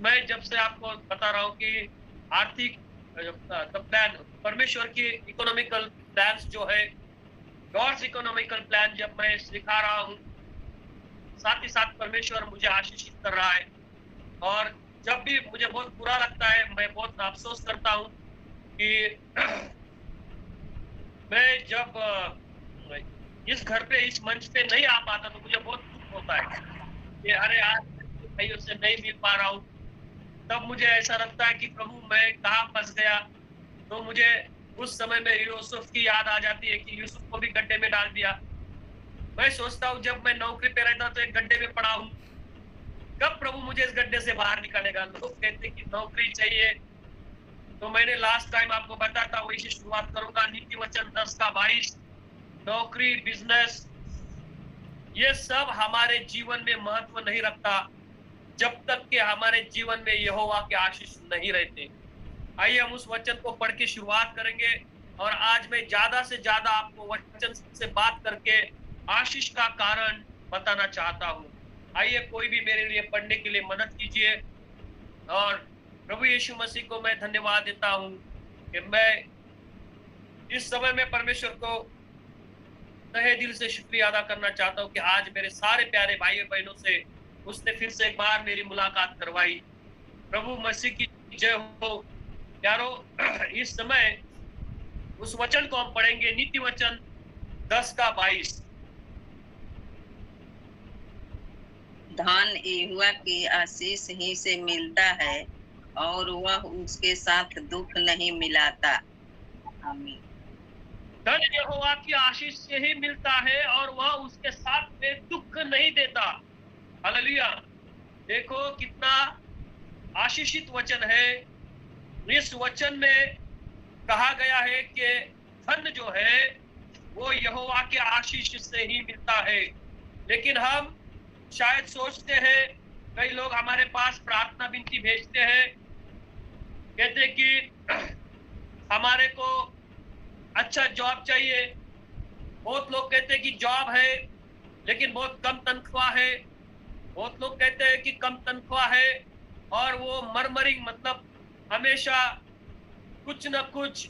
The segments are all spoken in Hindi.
मैं जब से आपको बता रहा हूँ कि आर्थिक प्लान, परमेश्वर की इकोनॉमिकल प्लान्स जो है, गॉड्स इकोनॉमिकल प्लान जब मैं सिखा रहा हूँ, साथ ही साथ परमेश्वर मुझे आशीषित कर रहा है। और जब भी मुझे बहुत बुरा लगता है, मैं बहुत अफ़सोस करता हूँ कि मैं जब इस घर पे, इस मंच पे नहीं आ पाता तो मुझे बहुत दुःख होता है कि अरे यार, मैं भाइयों से नहीं मिल पा रहा हूँ। तब मुझे ऐसा लगता है कि प्रभु मैं कहाँ फँस गया। तो मुझे उस समय में यूसुफ की याद आ जाती है कि यूसुफ को भी गड्ढे में डाल दिया। मैं सोचता हूँ जब मैं नौकरी पे रहता तो एक गड्ढे में पड़ा हूँ, कब प्रभु मुझे इस गड्ढे से बाहर निकालेगा? लोग कहते हैं कि नौकरी चाहिए, तो मैंने लास्ट टाइम आपको बताया था, वही से शुरुआत करूँगा। नीति वचन 10 का 22, नौकरी, बिज़नेस, ये सब हमारे जीवन में महत्व नहीं रखता, जब तक कि हमारे जीवन में यहोवा के आशीष नहीं रहते। आइए हम उस वचन को पढ़ के शुरुआत करेंगे और आज मैं ज़्यादा से ज़्यादा आपको वचन से बात करके आशीष का कारण बताना चाहता हूँ। आइए कोई भी मेरे लिए पढ़ने के लिए मदद कीजिए। और प्रभु यीशु मसीह को मैं धन्यवाद देता हूँ कि मैं इस समय में परमेश्वर को तहे दिल से शुक्रिया अदा करना चाहता हूँ कि आज मेरे सारे प्यारे भाइयों बहनों से उसने फिर से एक बार मेरी मुलाकात करवाई। प्रभु मसीह की जय हो। प्यारो, इस समय उस वचन को हम पढ़ेंगे, नीति वचन 10 का 22। धन यहोवा की आशीष ही से मिलता है और वह उसके साथ दुख नहीं मिलाता। आमीन। धन यहोवा की आशीष से ही मिलता है और वह उसके साथ में दुख नहीं देता। हालेलुया। देखो कितना आशीषित वचन है। इस वचन में कहा गया है कि धन जो है वो यहोवा के आशीष से ही मिलता है। लेकिन हम शायद सोचते हैं, कई लोग हमारे पास प्रार्थना विनती भेजते हैं, कहते कि हमारे को अच्छा जॉब चाहिए। बहुत लोग कहते हैं कि जॉब है लेकिन बहुत कम तनख्वाह है। बहुत लोग कहते हैं कि कम तनख्वाह है और वो मरमरिंग, मतलब हमेशा कुछ न कुछ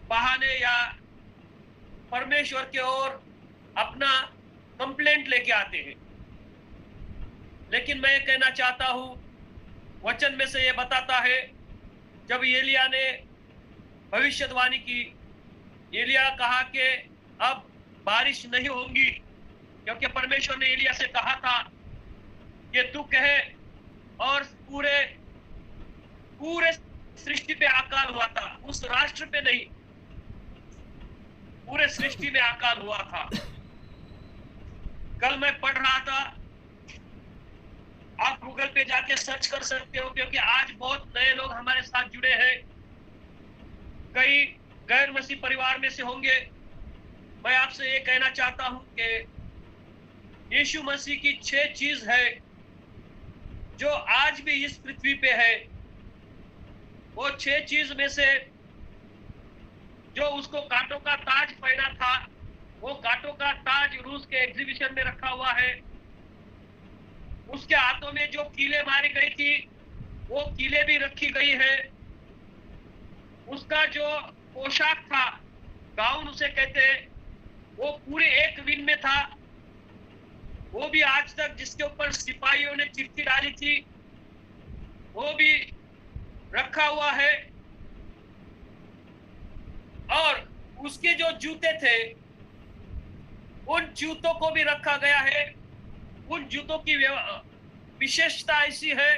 बहाने या परमेश्वर की ओर अपना कंप्लेंट लेके आते हैं। लेकिन मैं ये कहना चाहता हूं, वचन में से ये बताता है, जब एलिया ने भविष्यवाणी की, एलिया कहा कि अब बारिश नहीं होगी, क्योंकि परमेश्वर ने एलिया से कहा था कि तू कहे, और पूरे पूरे सृष्टि पे अकाल हुआ था। उस राष्ट्र पे नहीं, पूरे सृष्टि में अकाल हुआ था। कल मैं पढ़ रहा था, आप गूगल पे जाके सर्च कर सकते हो, क्योंकि आज बहुत नए लोग हमारे साथ जुड़े हैं, कई गैर मसीह परिवार में से होंगे। मैं आपसे ये कहना चाहता हूं कि यीशु मसीह की 6 चीज है जो आज भी इस पृथ्वी पे है। वो 6 चीज में से जो उसको कांटों का ताज पहना था, वो कांटों का ताज रूस के एग्जीबिशन में रखा हुआ है। उसके हाथों में जो कीलें मारी गई थी, वो कीलें भी रखी गई है। उसका जो पोशाक था, गाउन उसे कहते हैं, वो पूरे एक विन में था। वो भी आज तक जिसके ऊपर सिपाहियों ने चिट्ठी डाली थी, वो भी रखा हुआ है। और उसके जो जूते थे, उन जूतों को भी रखा गया है। उन जूतों की विशेषता ऐसी है,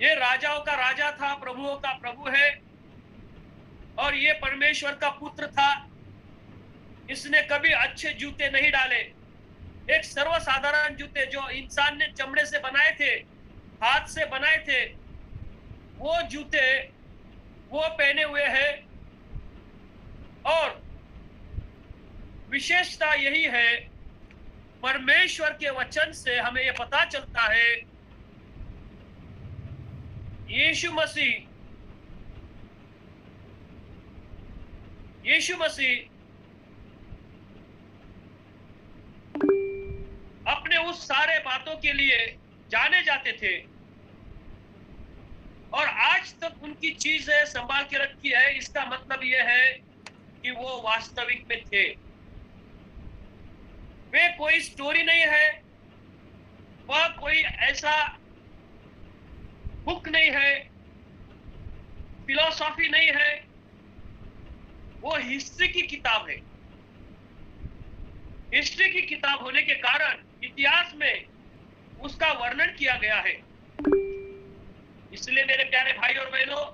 ये राजाओं का राजा था, प्रभुओं का प्रभु है, और ये परमेश्वर का पुत्र था। इसने कभी अच्छे जूते नहीं डाले। एक सर्वसाधारण जूते जो इंसान ने चमड़े से बनाए थे, हाथ से बनाए थे, वो जूते वो पहने हुए हैं। और विशेषता यही है, परमेश्वर के वचन से हमें यह पता चलता है, यीशु मसीह अपने उस सारे बातों के लिए जाने जाते थे और आज तक उनकी चीजें संभाल के रखी है, इसका मतलब यह है कि वो वास्तविक में थे। वे कोई स्टोरी नहीं है, वह कोई ऐसा बुक नहीं है, फिलॉसफी नहीं है, वो हिस्ट्री की किताब है। हिस्ट्री की किताब होने के कारण इतिहास में उसका वर्णन किया गया है। इसलिए मेरे प्यारे भाई और बहनों,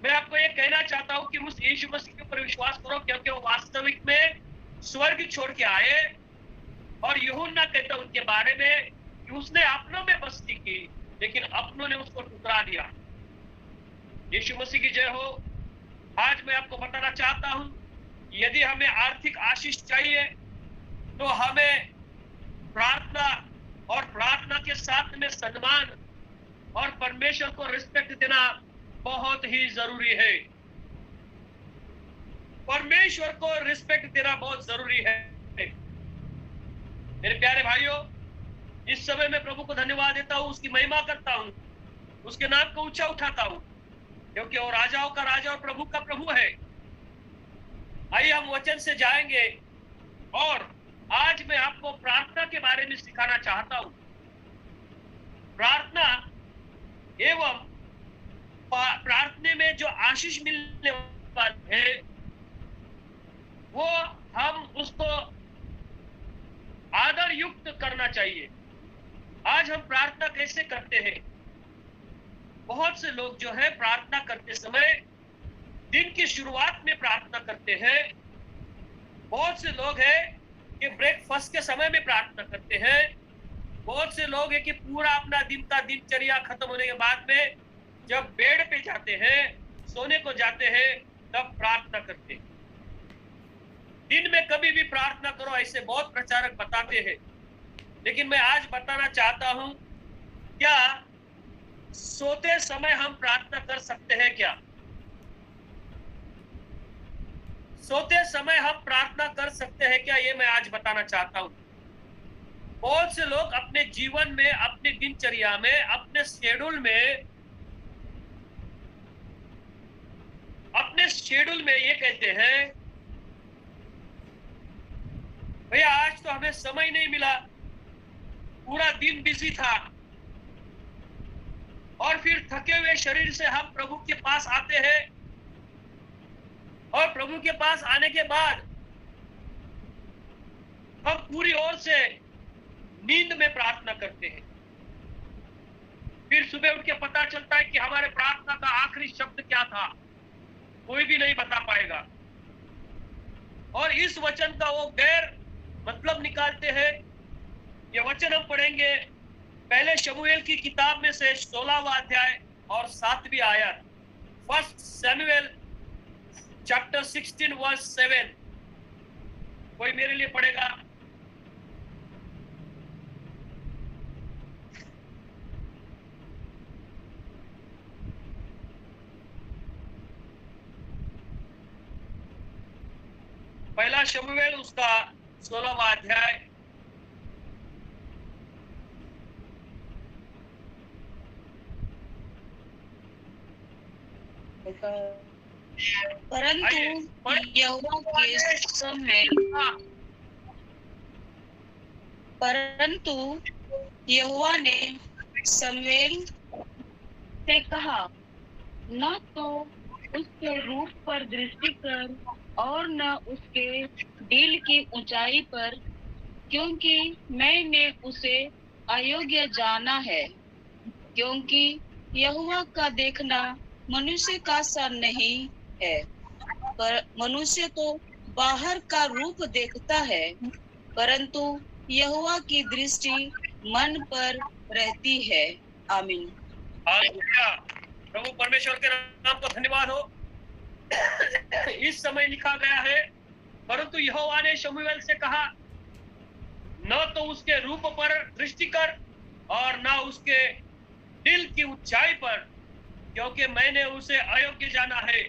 मैं आपको ये कहना चाहता हूं कि उस यीशु मसीह के ऊपर विश्वास करो, क्योंकि वो वास्तविक में स्वर्ग छोड़ के आए। और यूहन्ना कहता है उनके बारे में कि उसने अपनों में बस्ती की, लेकिन अपनों ने उसको ठुकरा दिया। यीशु मसीह की जय हो। आज मैं आपको बताना चाहता हूं, यदि हमें आर्थिक आशीष चाहिए तो हमें प्रार्थना और प्रार्थना के साथ में सम्मान और परमेश्वर को रिस्पेक्ट देना बहुत ही जरूरी है। परमेश्वर को रिस्पेक्ट देना बहुत जरूरी है। मेरे प्यारे भाइयों, इस समय मैं प्रभु को धन्यवाद देता हूं, उसकी महिमा करता हूं, उसके नाम को ऊंचा उठाता हूं, क्योंकि वो राजाओं का राजा और प्रभु का प्रभु है। आइए हम वचन से जाएंगे और आज मैं आपको प्रार्थना के बारे में सिखाना चाहता हूं। प्रार्थना एवं प्रार्थना में जो आशीष मिलने वाली है, वो हम उसको आदर युक्त करना चाहिए। आज हम प्रार्थना कैसे करते हैं? बहुत से लोग जो है प्रार्थना करते समय दिन की शुरुआत में प्रार्थना करते हैं। बहुत से लोग हैं कि ब्रेकफास्ट के समय में प्रार्थना करते हैं। बहुत से लोग हैं कि पूरा अपना दिन का दिनचर्या खत्म होने के बाद में जब बेड पे जाते हैं, सोने को जाते हैं, तब प्रार्थना करते हैं। दिन में कभी भी प्रार्थना करो, ऐसे बहुत प्रचारक बताते हैं, लेकिन मैं आज बताना चाहता हूं, क्या सोते समय हम प्रार्थना कर सकते हैं? क्या सोते समय हम प्रार्थना कर सकते हैं क्या? ये मैं आज बताना चाहता हूं। बहुत से लोग अपने जीवन में, अपने दिनचर्या में, अपने शेड्यूल में ये कहते हैं, भैया आज तो हमें समय नहीं मिला, पूरा दिन बिजी था। और फिर थके हुए शरीर से हम प्रभु के पास आते हैं, और प्रभु के पास आने के बाद हम पूरी ओर से नींद में प्रार्थना करते हैं। फिर सुबह उठ के पता चलता है कि हमारे प्रार्थना का आखिरी शब्द क्या था, कोई भी नहीं बता पाएगा। और इस वचन का वो गैर मतलब निकालते हैं। ये वचन हम पढ़ेंगे पहले शमूएल की किताब में से 16वां अध्याय और 7वीं आयत। 1 सैमुएल चैप्टर 16 वर्स 7। कोई मेरे लिए पढ़ेगा? पहला शमूएल उसका 16वां अध्याय। परंतु यहोवा ने शमूएल से कहा, न तो उसके रूप पर दृष्टि कर और न उसके दिल की ऊंचाई पर, क्योंकि मैंने उसे अयोग्य जाना है। क्योंकि यहोवा का देखना मनुष्य का सा नहीं है, पर मनुष्य तो बाहर का रूप देखता है, परंतु यहोवा की दृष्टि मन पर रहती है। आमीन। हालेलुया। प्रभु परमेश्वर के नाम को धन्यवाद हो। इस समय लिखा गया है, परंतु यहोवा ने शमूएल से कहा, न तो उसके रूप पर दृष्टि कर और न उसके दिल की ऊंचाई पर, क्योंकि मैंने उसे अयोग्य जाना है।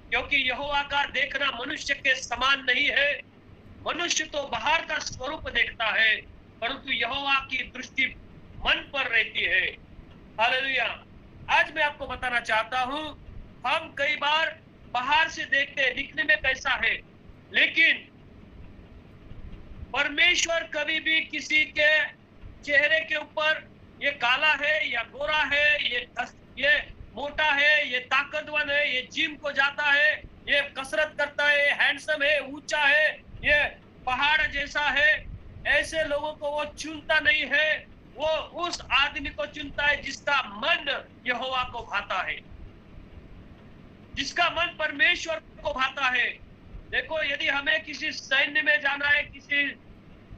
क्योंकि यहोवा का देखना मनुष्य के समान नहीं है। मनुष्य तो बाहर का स्वरूप देखता है, परंतु यहोवा की दृष्टि मन पर रहती है। हालेलुया। आज मैं आपको बताना चाहता हूं, हम कई बार बाहर से देखते हैं दिखने में कैसा है, लेकिन परमेश्वर कभी भी किसी के चेहरे के ऊपर ये काला है या गोरा है, ये मोटा है, ये ताकतवर है, ये जिम को जाता है, ये कसरत करता है, हैंडसम है, ऊंचा है, ये पहाड़ जैसा है, ऐसे लोगों को वो चुनता नहीं है। वो उस आदमी को चुनता है जिसका मन यहोवा को भाता है, जिसका मन परमेश्वर को भाता है। देखो, यदि हमें किसी सैन्य में जाना है, किसी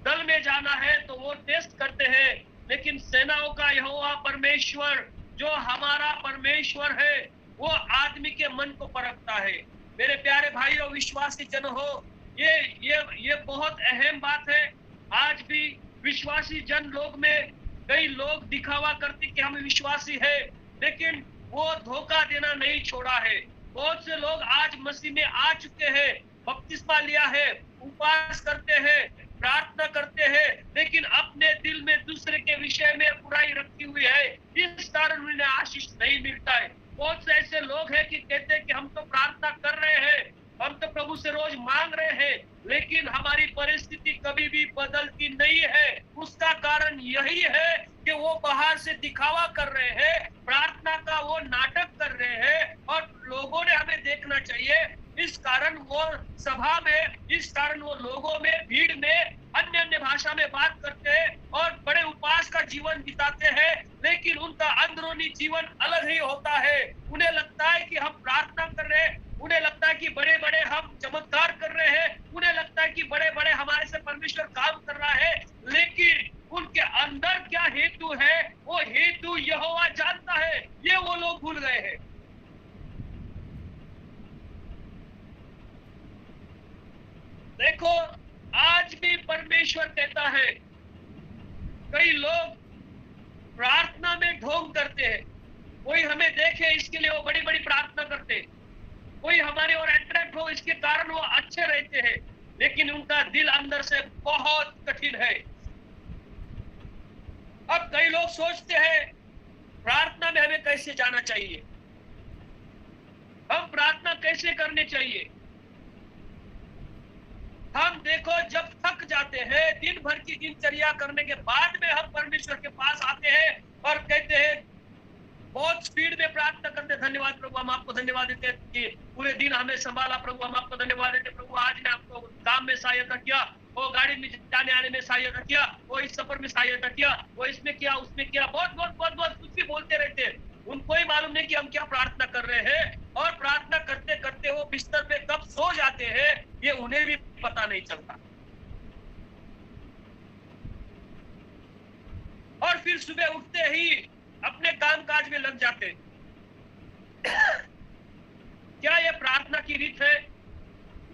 दल में जाना है, तो वो टेस्ट करते हैं, लेकिन सेनाओं का यहोवा परमेश्वर, जो हमारा परमेश्वर है, वो आदमी के मन को परखता है। मेरे प्यारे भाइयों, विश्वासी जन हो, ये बहुत अहम बात है। आज भी विश्वासी जन लोग में कई लोग दिखावा करते कि हम विश्वासी है, लेकिन वो धोखा देना नहीं छोड़ा है। बहुत से लोग आज मसीह में आ चुके हैं, बपतिस्मा लिया है, उपवास करते हैं, प्रार्थना करते हैं, लेकिन अपने दिल में दूसरे के विषय में बुराई रखी हुई है, इस कारण उन्हें आशीष नहीं मिलता है। बहुत से ऐसे लोग हैं कि कहते हैं कि हम तो प्रार्थना कर रहे हैं, हम तो प्रभु से रोज मांग रहे हैं, लेकिन हमारी परिस्थिति कभी भी बदलती नहीं है। उसका कारण यही है कि वो बाहर से दिखावा कर रहे हैं, प्रार्थना का वो नाटक कर रहे हैं, और लोगों ने हमें देखना चाहिए। इस कारण वो सभा में, इस कारण वो लोगों में, भीड़ में अन्य अन्य भाषा में बात करते हैं और बड़े उपवास का जीवन बिताते हैं, लेकिन उनका अंदरूनी जीवन अलग ही होता है। उन्हें लगता है कि हम प्रार्थना कर रहे हैं, उन्हें लगता है कि बड़े बड़े हम चमत्कार कर रहे हैं, उन्हें लगता है कि बड़े बड़े हमारे से परमेश्वर काम कर रहा है, लेकिन उनके अंदर क्या हेतु है, वो हेतु यहोवा जानता है। ये वो लोग भूल गए हैं। देखो, आज भी परमेश्वर कहता है, कई लोग प्रार्थना में ढोंग करते हैं। कोई हमें देखे इसके लिए वो बड़ी बड़ी प्रार्थना करते हैं, कोई हमारे और अट्रैक्ट हो इसके कारण वो अच्छे रहते हैं, लेकिन उनका दिल अंदर से बहुत कठिन है। अब कई लोग सोचते हैं प्रार्थना में हमें कैसे जाना चाहिए, हम प्रार्थना कैसे करने चाहिए। हम देखो, जब थक जाते हैं, दिन भर की दिनचर्या करने के बाद में हम परमेश्वर के पास आते हैं और कहते हैं, बहुत स्पीड में प्रार्थना करते, धन्यवाद प्रभु, हम आपको धन्यवाद देते हैं कि पूरे दिन हमें संभाला प्रभु, हम आपको धन्यवाद देते प्रभु, आज ने आपको काम में सहायता किया, वो गाड़ी में जाने आने में सहायता किया, वो इस सफर में सहायता किया, वो इसमें किया, उसमें किया, बहुत बहुत बहुत बहुत कुछ भी बोलते रहते हैं। उनको ही मालूम नहीं कि हम क्या प्रार्थना कर रहे हैं, और प्रार्थना करते करते वो बिस्तर पे कब सो जाते हैं ये उन्हें भी पता नहीं चलता। और फिर सुबह उठते ही अपने कामकाज में लग जाते। क्या ये प्रार्थना की रीत है?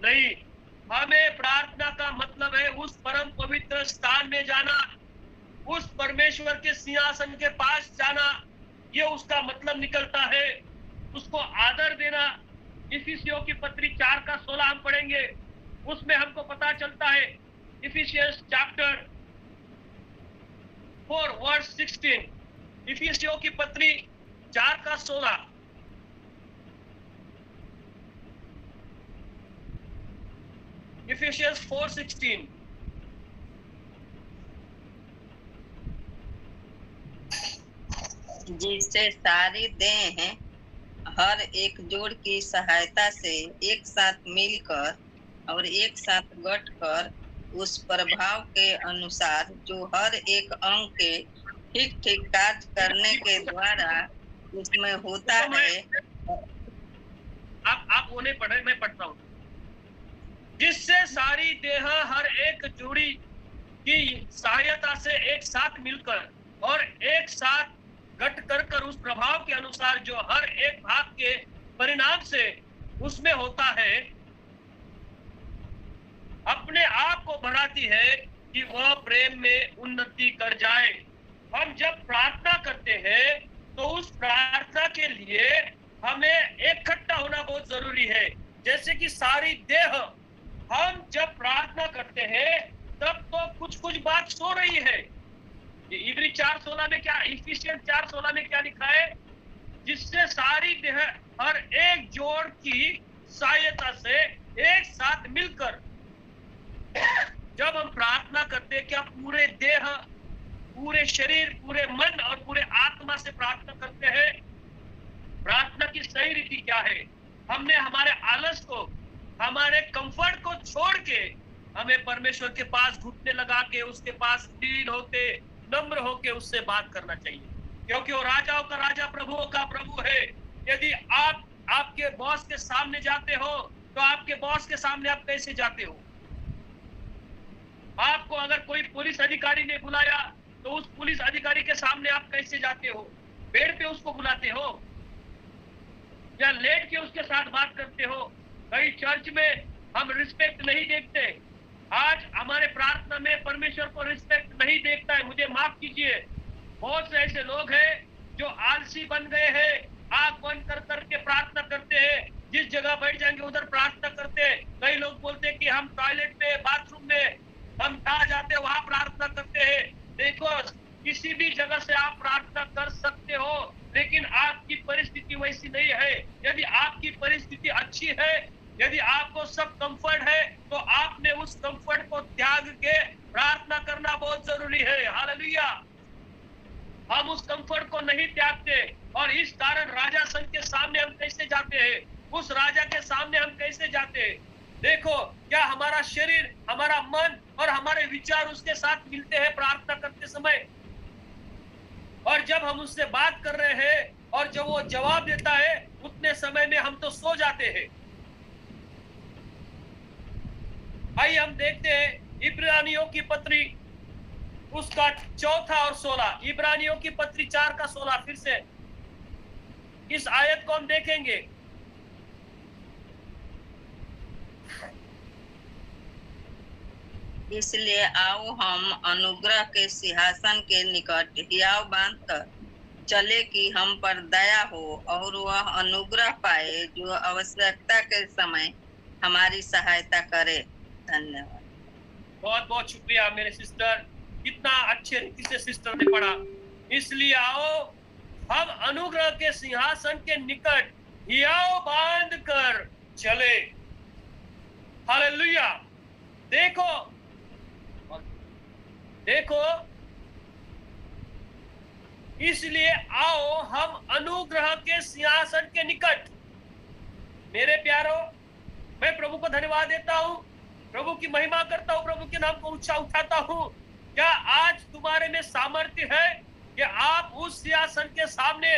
नहीं। हमें प्रार्थना का मतलब है उस परम पवित्र स्थान में जाना, उस परमेश्वर के सिंहासन के पास जाना, ये उसका मतलब निकलता है। उसको आदर देना। इफिसियों की पत्री 4:16 हम पढ़ेंगे, उसमें हमको पता चलता है, इफिसियंस चैप्टर 4 वर्स 16, इफिसियों की पत्री 4:16। इफिसियंस 4:16। जिससे सारी देह हर एक जोड़ की सहायता से एक साथ मिलकर और एक साथ गठकर उस प्रभाव के अनुसार जो हर एक अंग के ठीक ठीक कार्य करने के द्वारा उसमें होता है। आप वो नहीं पढ़े, मैं पढ़ता हूँ। जिससे सारी देह हर एक जोड़ी की सहायता से एक साथ मिलकर और एक साथ गठ कर उस प्रभाव के अनुसार जो हर एक भाग के परिणाम से उसमें होता है, अपने आप को बढ़ाती है कि वह प्रेम में उन्नति कर जाए। हम जब प्रार्थना करते हैं तो उस प्रार्थना के लिए हमें इकट्ठा होना बहुत जरूरी है। जैसे कि सारी देह, हम जब प्रार्थना करते हैं तब तो कुछ कुछ बात सो रही है। इब्री 4:16 में क्या, इफिसियंस 4:16 में क्या लिखा है? जिससे सारी देह हर एक जोड़ की सहायता से एक साथ मिलकर जब हम प्रार्थना करते हैं, क्या पूरे देह, पूरे शरीर, पूरे मन और पूरे आत्मा से प्रार्थना करते हैं? प्रार्थना की सही रीति क्या है? हमने हमारे आलस को, हमारे कंफर्ट को छोड़ के हमें परमेश्वर के पास घुटने लगा के, उसके पास लीन होके, नम्र होके उससे बात करना चाहिए, क्योंकि वो राजाओं का राजा, प्रभुओं का प्रभु है। यदि आप आपके बॉस के सामने जाते हो, तो आपके बॉस के सामने आप कैसे जाते हो? आपको अगर कोई पुलिस अधिकारी ने बुलाया, तो उस पुलिस अधिकारी के सामने आप कैसे जाते हो? बेड पे उसको बुलाते हो या लेट के उसके साथ बात करते हो? कई चर्च में हम रिस्पेक्ट नहीं देखते। आज हमारे प्रार्थना में परमेश्वर को रिस्पेक्ट नहीं देखता है। मुझे माफ कीजिए, बहुत से ऐसे लोग हैं जो आलसी बन गए हैं, आंख बंद कर करके प्रार्थना करते हैं, जिस जगह बैठ जाएंगे उधर प्रार्थना करते हैं। कई लोग बोलते हैं कि हम टॉयलेट में, बाथरूम में, हम कहाँ जाते हैं वहां प्रार्थना करते हैं। देखो, किसी भी जगह से आप प्रार्थना कर सकते हो, लेकिन आपकी परिस्थिति वैसी नहीं है। यदि आपकी परिस्थिति अच्छी है, यदि आपको सब कंफर्ट है, तो आपने उस कंफर्ट को त्याग के प्रार्थना करना बहुत जरूरी है। हालेलुया। हम उस कंफर्ट को नहीं त्यागते, और इस कारण राजा संघ के सामने हम कैसे जाते हैं? उस राजा के सामने हम कैसे जाते हैं? देखो, क्या हमारा शरीर, हमारा मन और हमारे विचार उसके साथ मिलते हैं प्रार्थना करते समय? और जब हम उससे बात कर रहे हैं और जब वो जवाब देता है, उतने समय में हम तो सो जाते हैं। आइए हम देखते हैं इब्रानियों की पत्री, उसका 4 और 16। इब्रानियों की पत्री 4 का 16। फिर से इस आयत को हम देखेंगे। इसलिए आओ हम अनुग्रह के सिंहासन के निकट हियाव बांध कर चले कि हम पर दया हो और वह अनुग्रह पाए जो आवश्यकता के समय हमारी सहायता करे। धन्यवाद। बहुत बहुत शुक्रिया मेरे सिस्टर, कितना अच्छे रीति से सिस्टर ने पढ़ा। इसलिए आओ हम अनुग्रह के सिंहासन के निकट हियाव बांध कर चले। हालेलुया। देखो देखो, इसलिए आओ हम अनुग्रह के सिंहासन के निकट। मेरे प्यारो, मैं प्रभु को धन्यवाद देता हूं, प्रभु की महिमा करता हूं, प्रभु के नाम को ऊंचा उठाता हूं। क्या आज तुम्हारे में सामर्थ्य है कि आप उस सिंहासन के सामने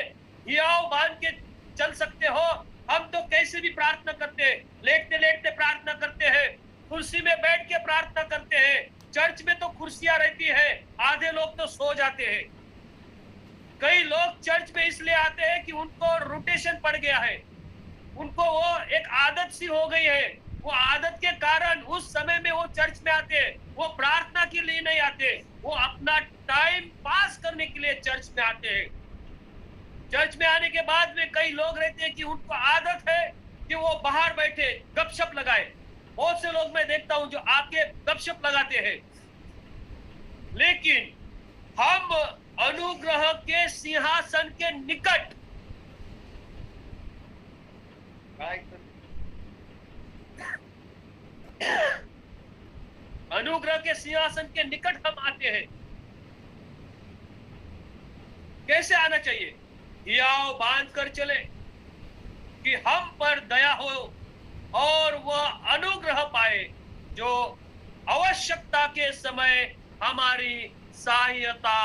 हियाव बांध के चल सकते हो? हम तो कैसे भी प्रार्थना करते हैं, लेटते लेटते प्रार्थना करते हैं, कुर्सी में बैठ के प्रार्थना करते हैं। चर्च में तो कुर्सियां रहती है, आधे लोग तो सो जाते हैं। कई लोग चर्च में इसलिए आते हैं कि उनको रोटेशन पड़ गया है, उनको वो एक आदत सी हो गई है। वो आदत के कारण उस समय में वो चर्च में आते हैं, वो प्रार्थना के लिए नहीं आते, वो अपना टाइम पास करने के लिए चर्च में आते हैं। चर्च में आने के बाद में कई लोग रहते हैं कि उनको आदत है कि वो बाहर बैठे गपशप लगाए। बहुत से लोग मैं देखता हूं जो आके गपशप लगाते हैं, लेकिन हम अनुग्रह के सिंहासन के निकट अनुग्रह के सिंहासन के निकट हम आते हैं। कैसे आना चाहिए? हियाव बांध कर चले कि हम पर दया हो और वह अनुग्रह पाए जो आवश्यकता के समय हमारी सहायता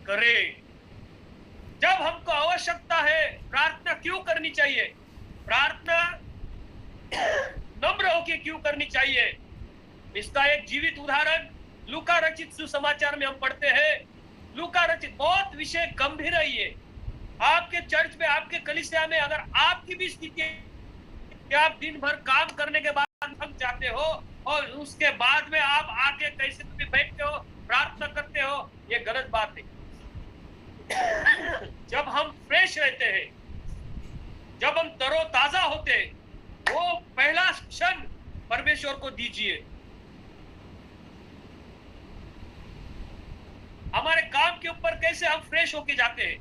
करे। जब हमको आवश्यकता है, प्रार्थना क्यों करनी चाहिए? प्रार्थना नम्र होकर क्यों करनी चाहिए? इसका एक जीवित उदाहरण लूका रचित सुसमाचार में हम पढ़ते हैं। लूका रचित बहुत विषय गंभीर है ये। आपके चर्च में, आपके कलीसिया में अगर आपकी भी स्थिति कि आप दिन भर काम करने के बाद थक जाते हो और उसके बाद में आप आके कैसे भी बैठते हो, प्रार्थना करते हो, ये गलत बात है। जब हम फ्रेश रहते हैं, जब हम तरोताजा होते हैं, वो पहला क्षण परमेश्वर को दीजिए। हमारे काम के ऊपर कैसे हम फ्रेश होके जाते हैं,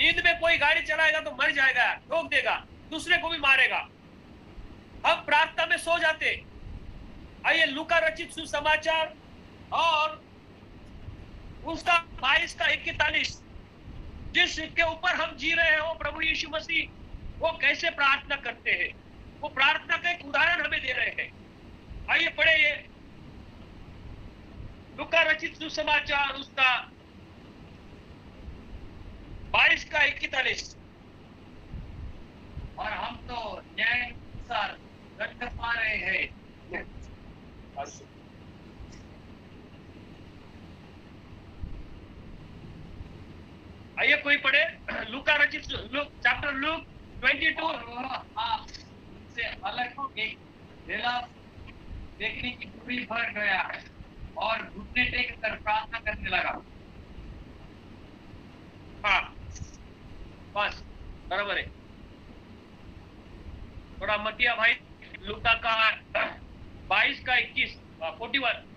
नींद में कोई गाड़ी चलाएगा तो मर जाएगा, ठोक देगा, दूसरे को भी मारेगा। हम प्रार्थना में सो जाते। आइए लूका रचित सुसमाचार और उसका 22 का 41, जिसके ऊपर हम जी रहे हैं, वो प्रभु यीशु मसीह वो कैसे प्रार्थना करते हैं, वो प्रार्थना का एक उदाहरण हमें दे रहे हैं। आइए पढ़े ये लूका रचित सुसमाचार उसका 22 का 41। और हम तो न्याय अनुसार दंड पा रहे हैं। आइए कोई पढ़े लूका रचित चैप्टर लूक 22। आप उनसे अलग एक ढेला देखने की दूरी भर गया और घुटने टेक कर प्रार्थना करने लगा। हाँ बस बराबर है। थोड़ा मतिया भाई, लूका का 22 का 21 41।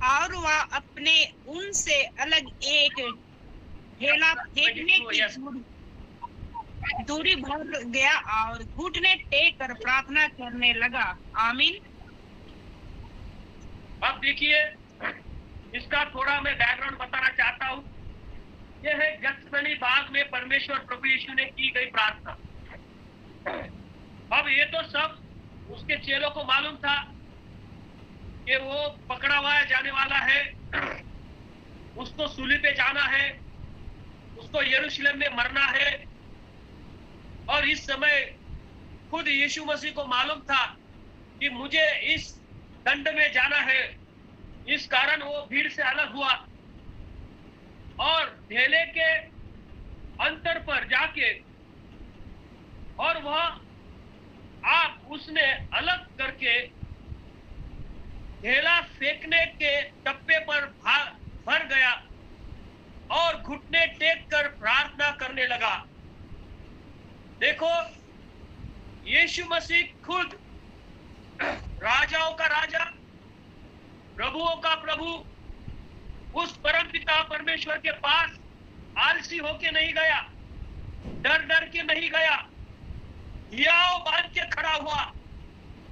और वह अपने उनसे अलग एक ढेला फेंकने की दूरी भर गया और घुटने टेक कर प्रार्थना करने लगा। आमीन। अब देखिए इसका थोड़ा मैं बैकग्राउंड बताना चाहता हूँ। यह है गत्समनी बाग में परमेश्वर प्रभु यीशु ने की गई प्रार्थना। अब ये तो सब उसके चेलों को मालूम था कि वो पकड़ा हुआ जाने वाला है, उसको सूली पे जाना है, उसको यरूशलेम में मरना है। और इस समय खुद यीशु मसीह को मालूम था कि मुझे इस दंड में जाना है। इस कारण वो भीड़ से अलग हुआ और ढेले के अंतर पर जाके और वह उसने अलग करके ढेला फेंकने के टप्पे पर भर गया और घुटने टेक कर प्रार्थना करने लगा। देखो यीशु मसीह खुद राजाओं का राजा, प्रभुओं का प्रभु, उस परमपिता परमेश्वर के पास आलसी होके नहीं गया, डर डर के नहीं गया, हियाव बांध के खड़ा हुआ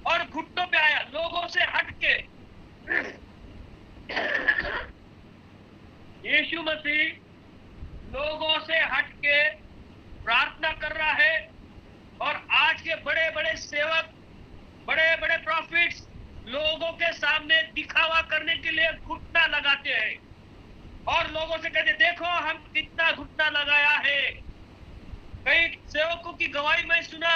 और घुटनों पे आया, लोगों से हट के। यीशु मसीह लोगों से हट के प्रार्थना कर रहा है। और आज के बड़े बड़े सेवक, बड़े बड़े प्रॉफिट्स लोगों के सामने दिखावा करने के लिए घुटना लगाते हैं और लोगों से कहते देखो हम कितना घुटना लगाया है। कई सेवकों की गवाही में सुना,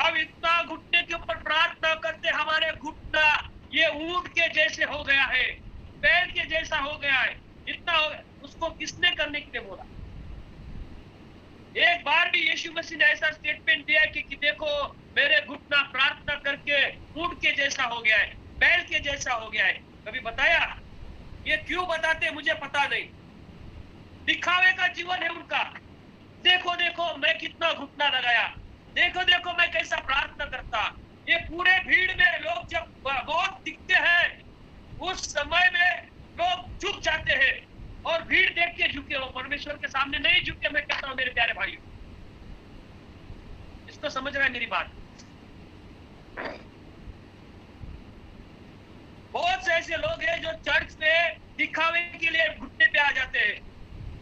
हम इतना घुटने के ऊपर प्रार्थना करते, हमारे घुटना ये ऊंट के जैसे हो गया है, बैल के जैसा हो गया है, इतना हो गया। उसको किसने करने के लिए बोला? एक बार भी यीशु मसीह ने ऐसा स्टेटमेंट दिया कि देखो मेरे घुटना प्रार्थना करके ऊंट के जैसा हो गया है, बैल के जैसा हो गया है? कभी बताया? ये क्यों बताते मुझे पता नहीं। दिखावे का जीवन है उनका। देखो देखो मैं कितना घुटना लगाया, देखो देखो मैं कैसा प्रार्थना करता। ये पूरे भीड़ में लोग जब बहुत दिखते हैं उस समय में लोग झुक जाते हैं और भीड़ देख के झुके हो, परमेश्वर के सामने नहीं झुके। मैं कहता हूं मेरे प्यारे भाइयों, इसको समझ रहा है मेरी बात? बहुत से ऐसे लोग हैं जो चर्च में दिखावे के लिए घुटने पे आ जाते हैं।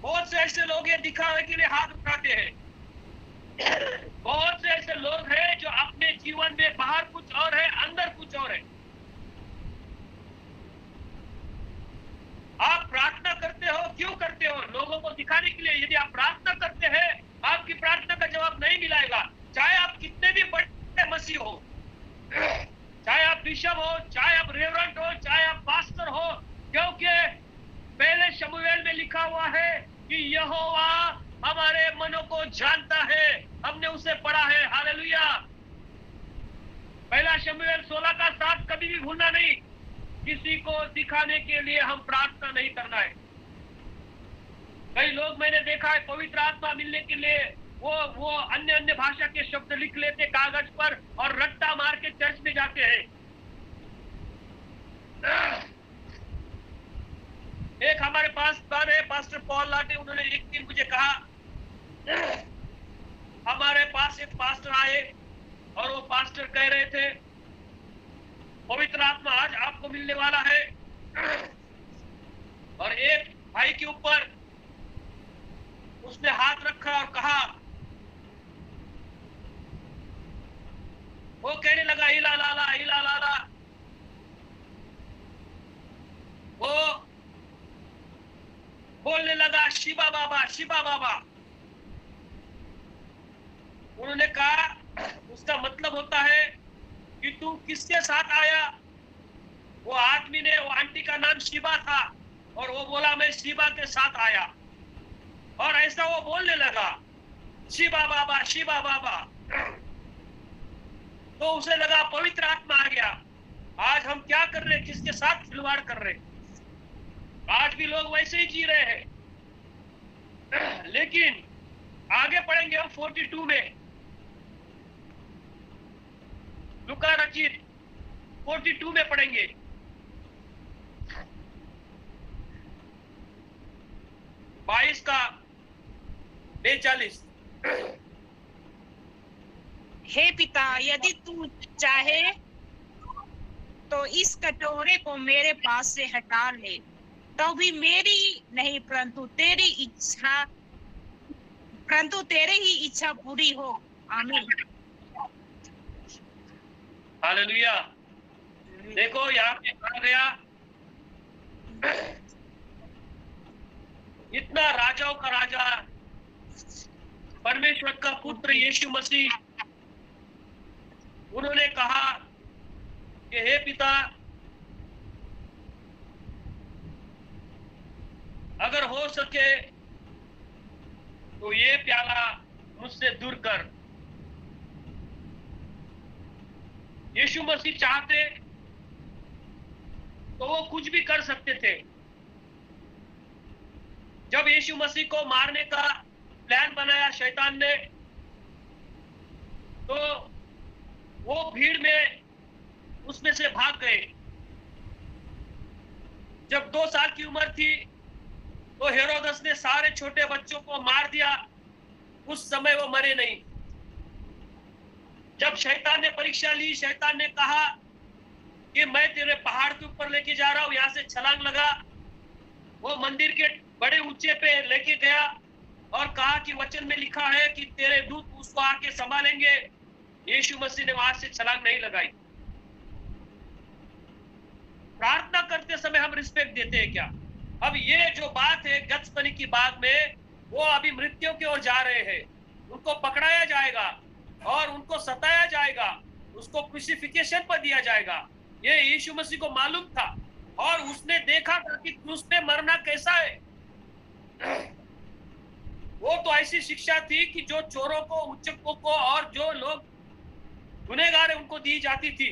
बहुत से ऐसे लोग हैं दिखावे के लिए हाथ उठाते हैं। बहुत से ऐसे लोग हैं जो अपने जीवन में बाहर कुछ और है, अंदर कुछ और है। आप प्रार्थना करते हो, क्यों करते हो? लोगों को दिखाने के लिए। यदि आप प्रार्थना करते हैं, आपकी प्रार्थना का जवाब नहीं मिलेगा, चाहे आप कितने भी बड़े मसीह हो, चाहे आप बिशप हो, चाहे आप रेवरेंट हो, चाहे आप पास्टर हो, क्योंकि पहले शमूएल में लिखा हुआ है कि यहोवा हमारे मनों को जानता है। हमने उसे पढ़ा है। हालेलुया। पहला शमूएल 16 का 7 कभी भी भूलना नहीं। किसी को दिखाने के लिए हम प्रार्थना नहीं करना है। कई लोग मैंने देखा है पवित्र आत्मा मिलने के लिए वो अन्य भाषा के शब्द लिख लेते कागज पर और रट्टा मार के चर्च में जाते हैं। एक हमारे पास है पास्टर पॉल लाटे, उन्होंने एक कह रहे थे पवित्र आत्मा आज आपको मिलने वाला है, और एक भाई के ऊपर उसने हाथ रखा और कहा, वो कहने लगा इला लाला इला लाला, वो बोलने लगा शिवा बाबा शिवा बाबा। उन्होंने कहा उसका मतलब होता है कि तू किसके साथ आया। वो आदमी ने, वो आंटी का नाम शिवा था, और वो बोला मैं शिवा के साथ आया, और ऐसा वो बोलने लगा शिवा बाबा शिवा बाबा। तो उसे लगा पवित्र आत्मा आ गया। आज हम क्या कर रहे हैं, किसके साथ खिलवाड़ कर रहे हैं। आज भी लोग वैसे ही जी रहे हैं, लेकिन आगे पढ़ेंगे हम 42 में, लूका रचित 42 में पढ़ेंगे। बाईस का 42। हे पिता, यदि तू चाहे तो इस कटोरे को मेरे पास से हटा ले, तो भी मेरी नहीं परंतु तेरी ही इच्छा पूरी हो। आमीन। हालेलुया। देखो यहाँ पे कहा गया, इतना राजाओं का राजा, परमेश्वर का पुत्र यीशु मसीह, उन्होंने कहा कि हे पिता, अगर हो सके तो ये प्याला मुझसे दूर कर। यीशु मसीह चाहते तो वो कुछ भी कर सकते थे। जब यीशु मसीह को मारने का प्लान बनाया शैतान ने, तो वो भीड़ में उसमें से भाग गए। जब 2 साल की उम्र थी तो हेरोदस ने सारे छोटे बच्चों को मार दिया। उस समय वो मरे नहीं। जब शैतान ने परीक्षा ली, शैतान ने कहा कि मैं तेरे पहाड़ के ऊपर लेके जा रहा हूं, यहां से छलांग लगा। वो मंदिर के बड़े ऊंचे पे लेके गया और कहा कि वचन में लिखा है कि तेरे दूत उसको आके संभालेंगे। यीशु मसीह ने वहां से छलांग नहीं लगाई। प्रार्थना करते समय हम रिस्पेक्ट देते हैं क्या? अब ये जो बात है गत्समनी की बात में, वो अभी मृत्यु की ओर जा रहे हैं। उनको पकड़ाया जाएगा और उनको सताया जाएगा, उसको क्रूसिफिकेशन पर दिया जाएगा। ये यीशु मसीह को मालूम था और उसने देखा था कि क्रूस पे मरना कैसा है। वो तो ऐसी शिक्षा थी कि जो चोरों को, उच्चकों को और जो लोग गुनहगार है उनको दी जाती थी।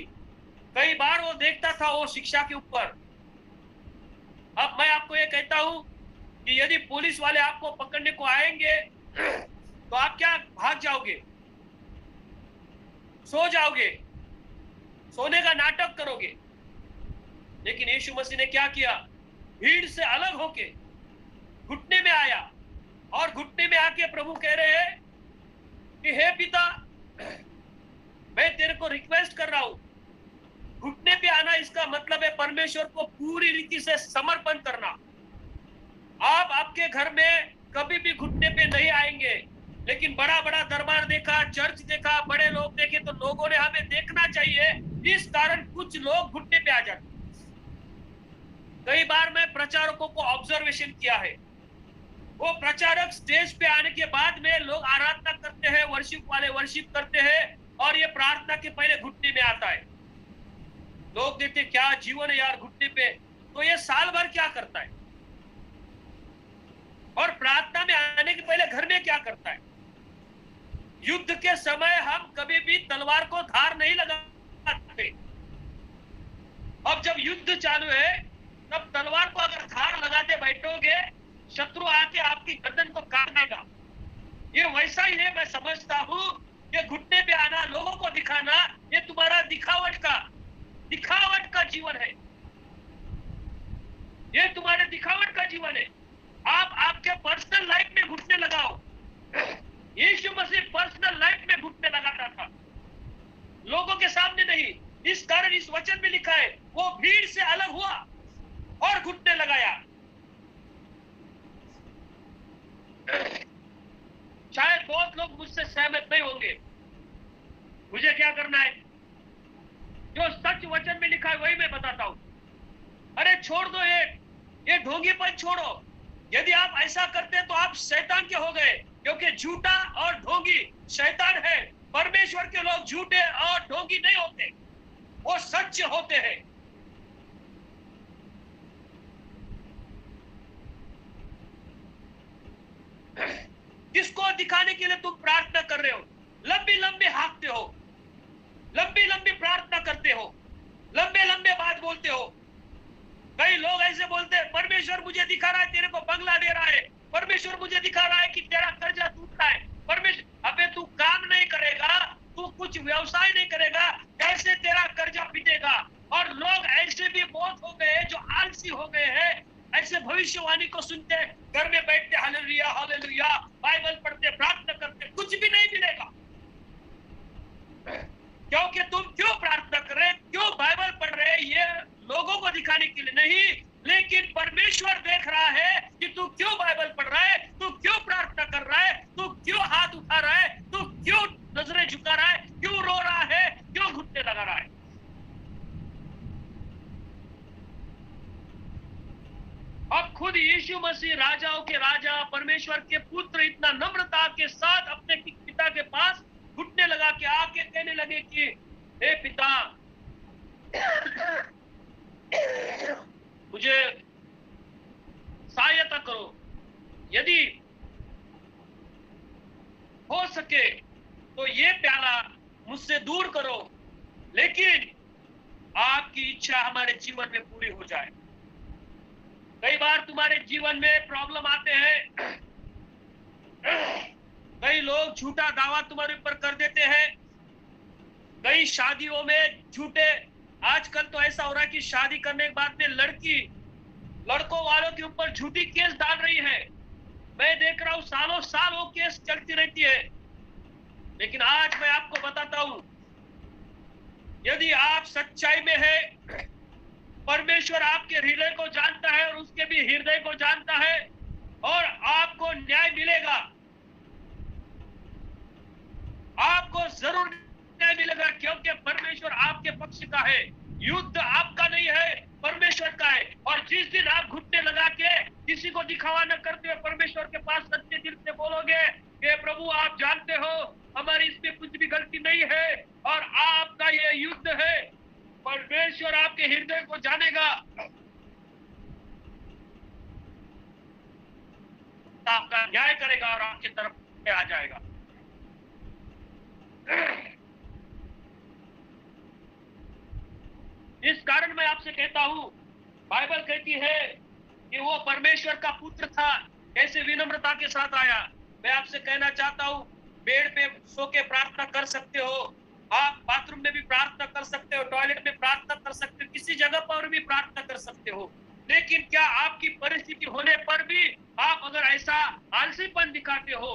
कई बार वो देखता था वो शिक्षा के ऊपर। अब मैं आपको ये कहता हूं कि यदि पुलिस वाले आपको पकड़ने को आएंगे तो आप क्या भाग जाओगे? सो जाओगे, सोने का नाटक करोगे। लेकिन यीशु मसीह ने क्या किया? भीड़ से अलग होके घुटने में आया और घुटने में आके प्रभु कह रहे हैं कि हे पिता, मैं तेरे को रिक्वेस्ट कर रहा हूं। घुटने पे आना इसका मतलब है परमेश्वर को पूरी रीति से समर्पण करना। आप आपके घर में कभी भी घुटने पे नहीं आएंगे, लेकिन बड़ा बड़ा दरबार देखा, चर्च देखा, बड़े लोग देखे तो लोगों ने हमें देखना चाहिए, इस कारण कुछ लोग घुटने पे आ जाते। कई बार मैं प्रचारकों को ऑब्जर्वेशन किया है, वो प्रचारक स्टेज पे आने के बाद में लोग आराधना करते हैं, वर्शिप वाले वर्शिप करते हैं, और ये प्रार्थना के पहले घुटने में आता है। लोग देखते क्या जीवन है यार घुटने पे, तो ये साल भर क्या करता है? और प्रार्थना में आने के पहले घर में क्या करता है? युद्ध के समय हम कभी भी तलवार को धार नहीं लगाते। अब जब युद्ध चालू है तब तलवार को अगर धार लगाते बैठोगे, शत्रु आके आपकी गर्दन को काट देगा। ये वैसा ही है। मैं समझता हूं कि घुटने पे आना, लोगों को दिखाना, ये तुम्हारा दिखावट का जीवन है। ये तुम्हारे दिखावट का जीवन है। आप आपके पर्सनल लाइफ में घुटने लगाओ। यीशु मसीह पर्सनल लाइफ में घुटने लगाता था। लोगों के सामने नहीं। इस कारण इस वचन में लिखा है, वो भीड़ से अलग हुआ और घुटने लगाया। शायद बहुत लोग मुझसे सहमत नहीं होंगे। मुझे क्या करना है? जो सच वचन में लिखा है वही मैं बताता हूं। अरे छोड़ दो ये ढोंगीपन छोड़ो। यदि आप ऐसा करते तो आप शैतान के हो गए, क्योंकि झूठा और ढोंगी शैतान है। परमेश्वर के लोग झूठे और ढोंगी नहीं होते, वो सच्चे होते हैं। किसको दिखाने के लिए तुम प्रार्थना कर रहे हो? लंबी लंबी हाँकते हो, लंबी लंबी प्रार्थना करते हो, लंबे लंबे बात बोलते हो। कई लोग ऐसे बोलते हैं, परमेश्वर मुझे दिखा रहा है तेरे को बंगला दे रहा है, परमेश्वर मुझे दिखा रहा है कि तेरा कर्जा टूट रहा है। परमेश्वर, अबे तू काम नहीं करेगा, तू कुछ व्यवसाय नहीं करेगा, कैसे तेरा कर्जा पिटेगा? और लोग ऐसे भी बहुत हो गए जो आलसी हो गए हैं, ऐसे भविष्यवाणी को सुनते, घर में बैठते, हालेलुया हालेलुया, बाइबल पढ़ते, प्रार्थना करते, कुछ भी नहीं मिलेगा। क्योंकि तुम क्यों प्रार्थना कर रहे, क्यों बाइबल पढ़ रहे? ये लोगों को दिखाने के लिए नहीं, लेकिन परमेश्वर देख रहा है कि तू क्यों बाइबल पढ़ रहा है, तू क्यों प्रार्थना कर रहा है, तू क्यों हाथ उठा रहा है, तू क्यों नजरें झुका रहा है, क्यों रो रहा है, क्यों घुटने लगा रहा है। अब खुद यीशु मसीह राजाओं के राजा, परमेश्वर के पुत्र, इतना नम्रता के साथ अपने पिता के पास घुटने लगा के आके कहने लगे कि हे पिता, मुझे सहायता करो, यदि हो सके तो ये प्याला मुझसे दूर करो, लेकिन आपकी इच्छा हमारे जीवन में पूरी हो जाए। कई बार तुम्हारे जीवन में प्रॉब्लम आते हैं, कई लोग झूठा दावा तुम्हारे ऊपर कर देते हैं, कई शादियों में झूठे, आजकल तो ऐसा हो रहा है कि शादी करने के बाद में लड़की लड़कों वालों के ऊपर झूठी केस डाल रही है। मैं देख रहा हूं सालों साल वो केस चलती रहती है। लेकिन आज मैं आपको बताता हूं, यदि आप सच्चाई में है, परमेश्वर आपके हृदय को जानता है और उसके भी हृदय को जानता है, और आपको न्याय मिलेगा, आपको जरूर न्याय मिलेगा, क्योंकि परमेश्वर आपके पक्ष का है। युद्ध आपका नहीं है, परमेश्वर का है। और जिस दिन आप घुटने लगा के किसी को दिखावा न करते हुए परमेश्वर के पास सच्चे दिल से बोलोगे कि प्रभु आप जानते हो हमारी इसमें कुछ भी गलती नहीं है और आपका ये युद्ध है, परमेश्वर आपके हृदय को जानेगा, आपका न्याय करेगा और आपकी तरफ आ जाएगा। इस कारण मैं आपसे कहता हूं, बाइबल कहती है कि वो परमेश्वर का पुत्र था, कैसे विनम्रता के साथ आया। मैं आपसे कहना चाहता हूं, बेड पे सो के प्रार्थना कर सकते हो, आप बाथरूम में भी प्रार्थना कर सकते हो, टॉयलेट में प्रार्थना कर सकते हो, किसी जगह पर भी प्रार्थना कर सकते हो। लेकिन क्या आपकी परिस्थिति होने पर भी आप अगर ऐसा आलसीपन दिखाते हो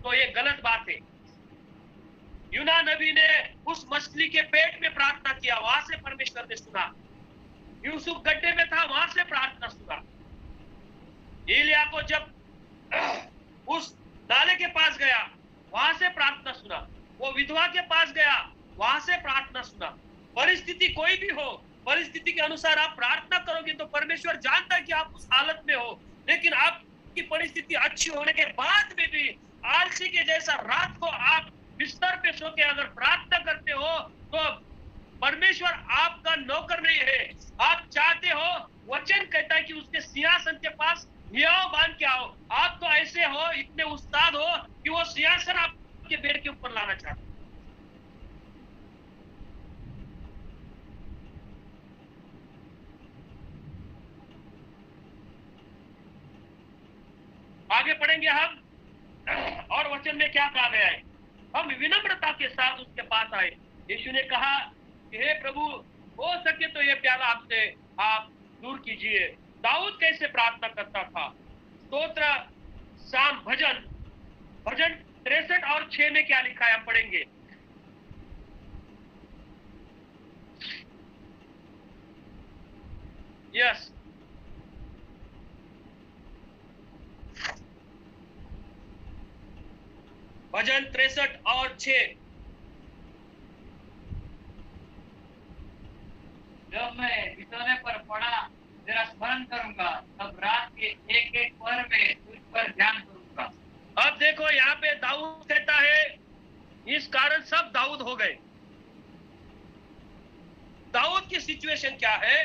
तो ये गलत बात है। यूना नबी ने उस मछली के पेट में प्रार्थना किया, वहां से परमेश्वर ने सुना। यूसुफ गड्ढे में था, वहां से प्रार्थना सुना। एलिया को जब उस नाले के पास गया, वहां से प्रार्थना सुना। वो विधवा के पास गया, वहां से प्रार्थना सुना। परिस्थिति कोई भी हो, परिस्थिति के अनुसार आप प्रार्थना करोगे तो परमेश्वर जानता है कि आप उस हालत में हो। लेकिन आपकी परिस्थिति अच्छी होने के बाद में भी आलसी के जैसा रात को आप बिस्तर पे सो के अगर प्रार्थना करते हो तो परमेश्वर आपका नौकर नहीं है। आप चाहते हो, वचन कहता है कि उसके सिंहासन के पास हियाव बांध के आओ। आप तो ऐसे हो, इतने उस्ताद हो कि वो सिंहासन आपके बेड के ऊपर लाना चाहते। आगे पढ़ेंगे हम और वचन में क्या कहा गया है। हम विनम्रता के साथ उसके पास आए। यीशु ने कहा कि हे प्रभु, हो सके तो ये प्याला आपसे आप दूर कीजिए। दाऊद कैसे प्रार्थना करता था? स्तोत्र, साम, भजन 63 और 6 में क्या लिखा है, हम पढ़ेंगे। यस, भजन 63 और 6। जब मैं बिछौने पर पड़ा तेरा स्मरण करूंगा, तब रात के एक एक पहर में तुझ पर ध्यान करूंगा। अब देखो यहाँ पे दाऊद कहता है, इस कारण सब दाऊद हो गए। दाऊद की सिचुएशन क्या है?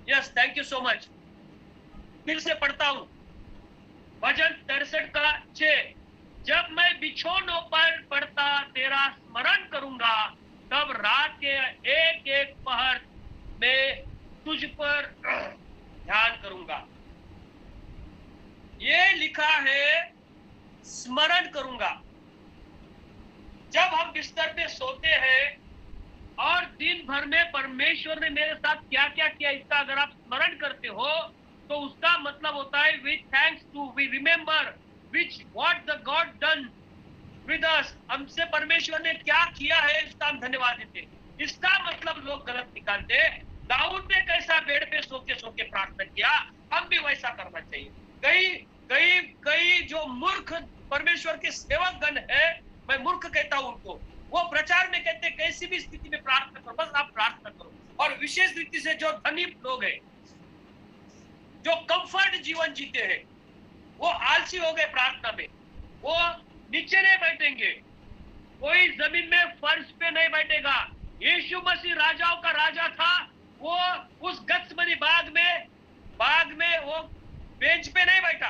Yes, thank you so much. फिर से पढ़ता हूं, भजन 63 का 6। जब मैं बिछौनों पर पड़ता तेरा स्मरण करूंगा, तब रात के एक एक पहर में तुझ पर ध्यान करूंगा। ये लिखा है स्मरण करूंगा। जब हम बिस्तर पे सोते हैं और दिन भर में परमेश्वर ने मेरे साथ क्या क्या किया, इसका अगर आप स्मरण करते हो तो उसका मतलब होता है with thanks to we remember which what the God done with us. हमसे परमेश्वर ने क्या किया है इसका हम धन्यवाद देते। इसका मतलब लोग गलत निकालते। दाऊद ने कैसा बेड पे सो के प्रार्थना किया, हम भी वैसा करना चाहिए। कई जो मूर्ख परमेश्वर के सेवक गण है, मैं मूर्ख कहता हूं उनको, वो प्रचार में कहते कैसी भी स्थिति में प्रार्थना करो, बस आप प्रार्थना करो। और विशेष रीति से जो धनी लोग हैं, जो कंफर्ट जीवन जीते हैं, वो आलसी हो गए प्रार्थना में। वो नीचे नहीं बैठेंगे, कोई जमीन में फर्श पे नहीं बैठेगा। यीशु मसीह राजाओं का राजा था, वो उस गत्समनी बाग में वो बेंच पे नहीं बैठा।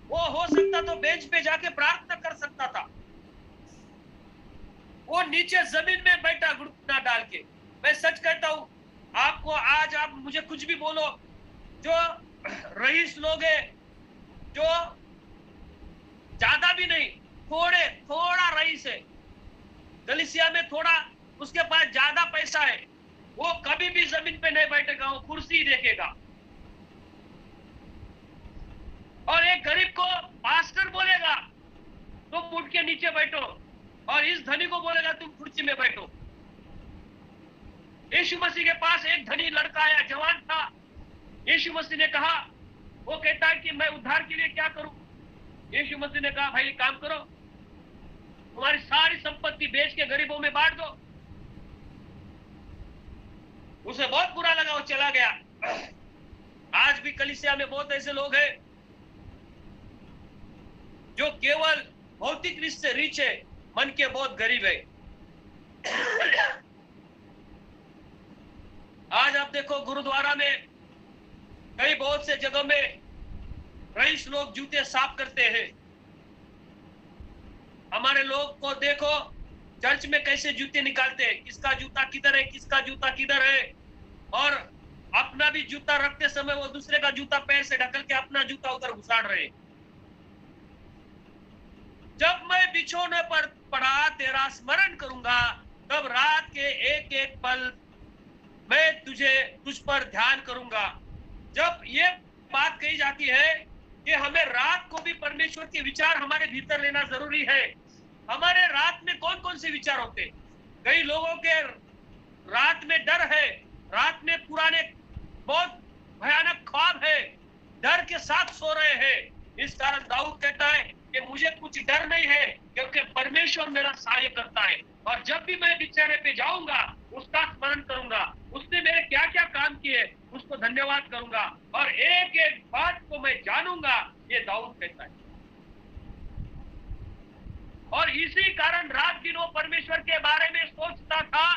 वो हो सकता तो बेंच पे जाके प्रार्थना कर सकता था, वो नीचे जमीन में बैठा घुटना डाल के। मैं सच कहता हूं आपको, आज आप मुझे कुछ भी बोलो, जो रईस लोग हैं, जो ज्यादा भी नहीं, थोड़ा रईस है, गलीसिया में थोड़ा उसके पास ज्यादा पैसा है, वो कभी भी जमीन पे नहीं बैठेगा, वो कुर्सी देखेगा। और एक गरीब को पास्टर बोलेगा तुम उठ के नीचे बैठो, और इस धनी को बोलेगा तुम कुर्सी में बैठो। यीशु मसीह के पास एक धनी लड़का आया, जवान था। यीशु मसीह ने कहा, वो कहता है कि मैं उद्धार के लिए क्या करूं? यीशु मसीह ने कहा, भाई काम करो, तुम्हारी सारी संपत्ति बेच के गरीबों में बांट दो। उसे बहुत बुरा लगा, वो चला गया। आज भी कलीसिया में बहुत ऐसे लोग हैं जो केवल भौतिक रीत से रिच है, मन के बहुत गरीब है। आज आप देखो गुरुद्वारा में, कई बहुत से जगह में रईस लोग जूते साफ करते हैं। हमारे लोग को देखो चर्च में कैसे जूते निकालते हैं, किसका जूता किधर है, किसका जूता किधर है, और अपना भी जूता रखते समय वो दूसरे का जूता पैर से ढकल के अपना जूता उधर घुसाड़ रहे। जब मैं बिछौने पर पड़ा तेरा स्मरण करूंगा, तब रात के एक एक पल मैं तुझ पर ध्यान करूंगा। जब ये बात कही जाती है कि हमें रात को भी परमेश्वर के विचार हमारे भीतर लेना जरूरी है। हमारे रात में कौन कौन से विचार होते? कई लोगों के रात में डर है, रात में पुराने बहुत भयानक ख्वाब है, डर के साथ सो रहे हैं। इस कारण दाऊद कहता है कि मुझे कुछ डर नहीं है, क्योंकि परमेश्वर मेरा सहाय करता है। और जब भी मैं बिछौने पे जाऊंगा, उसका स्मरण करूंगा, उसने मेरे क्या क्या काम किए उसको धन्यवाद करूंगा, और एक एक बात को मैं जानूंगा। ये दाऊद कहता है। और इसी कारण रात दिन वो परमेश्वर के बारे में सोचता था।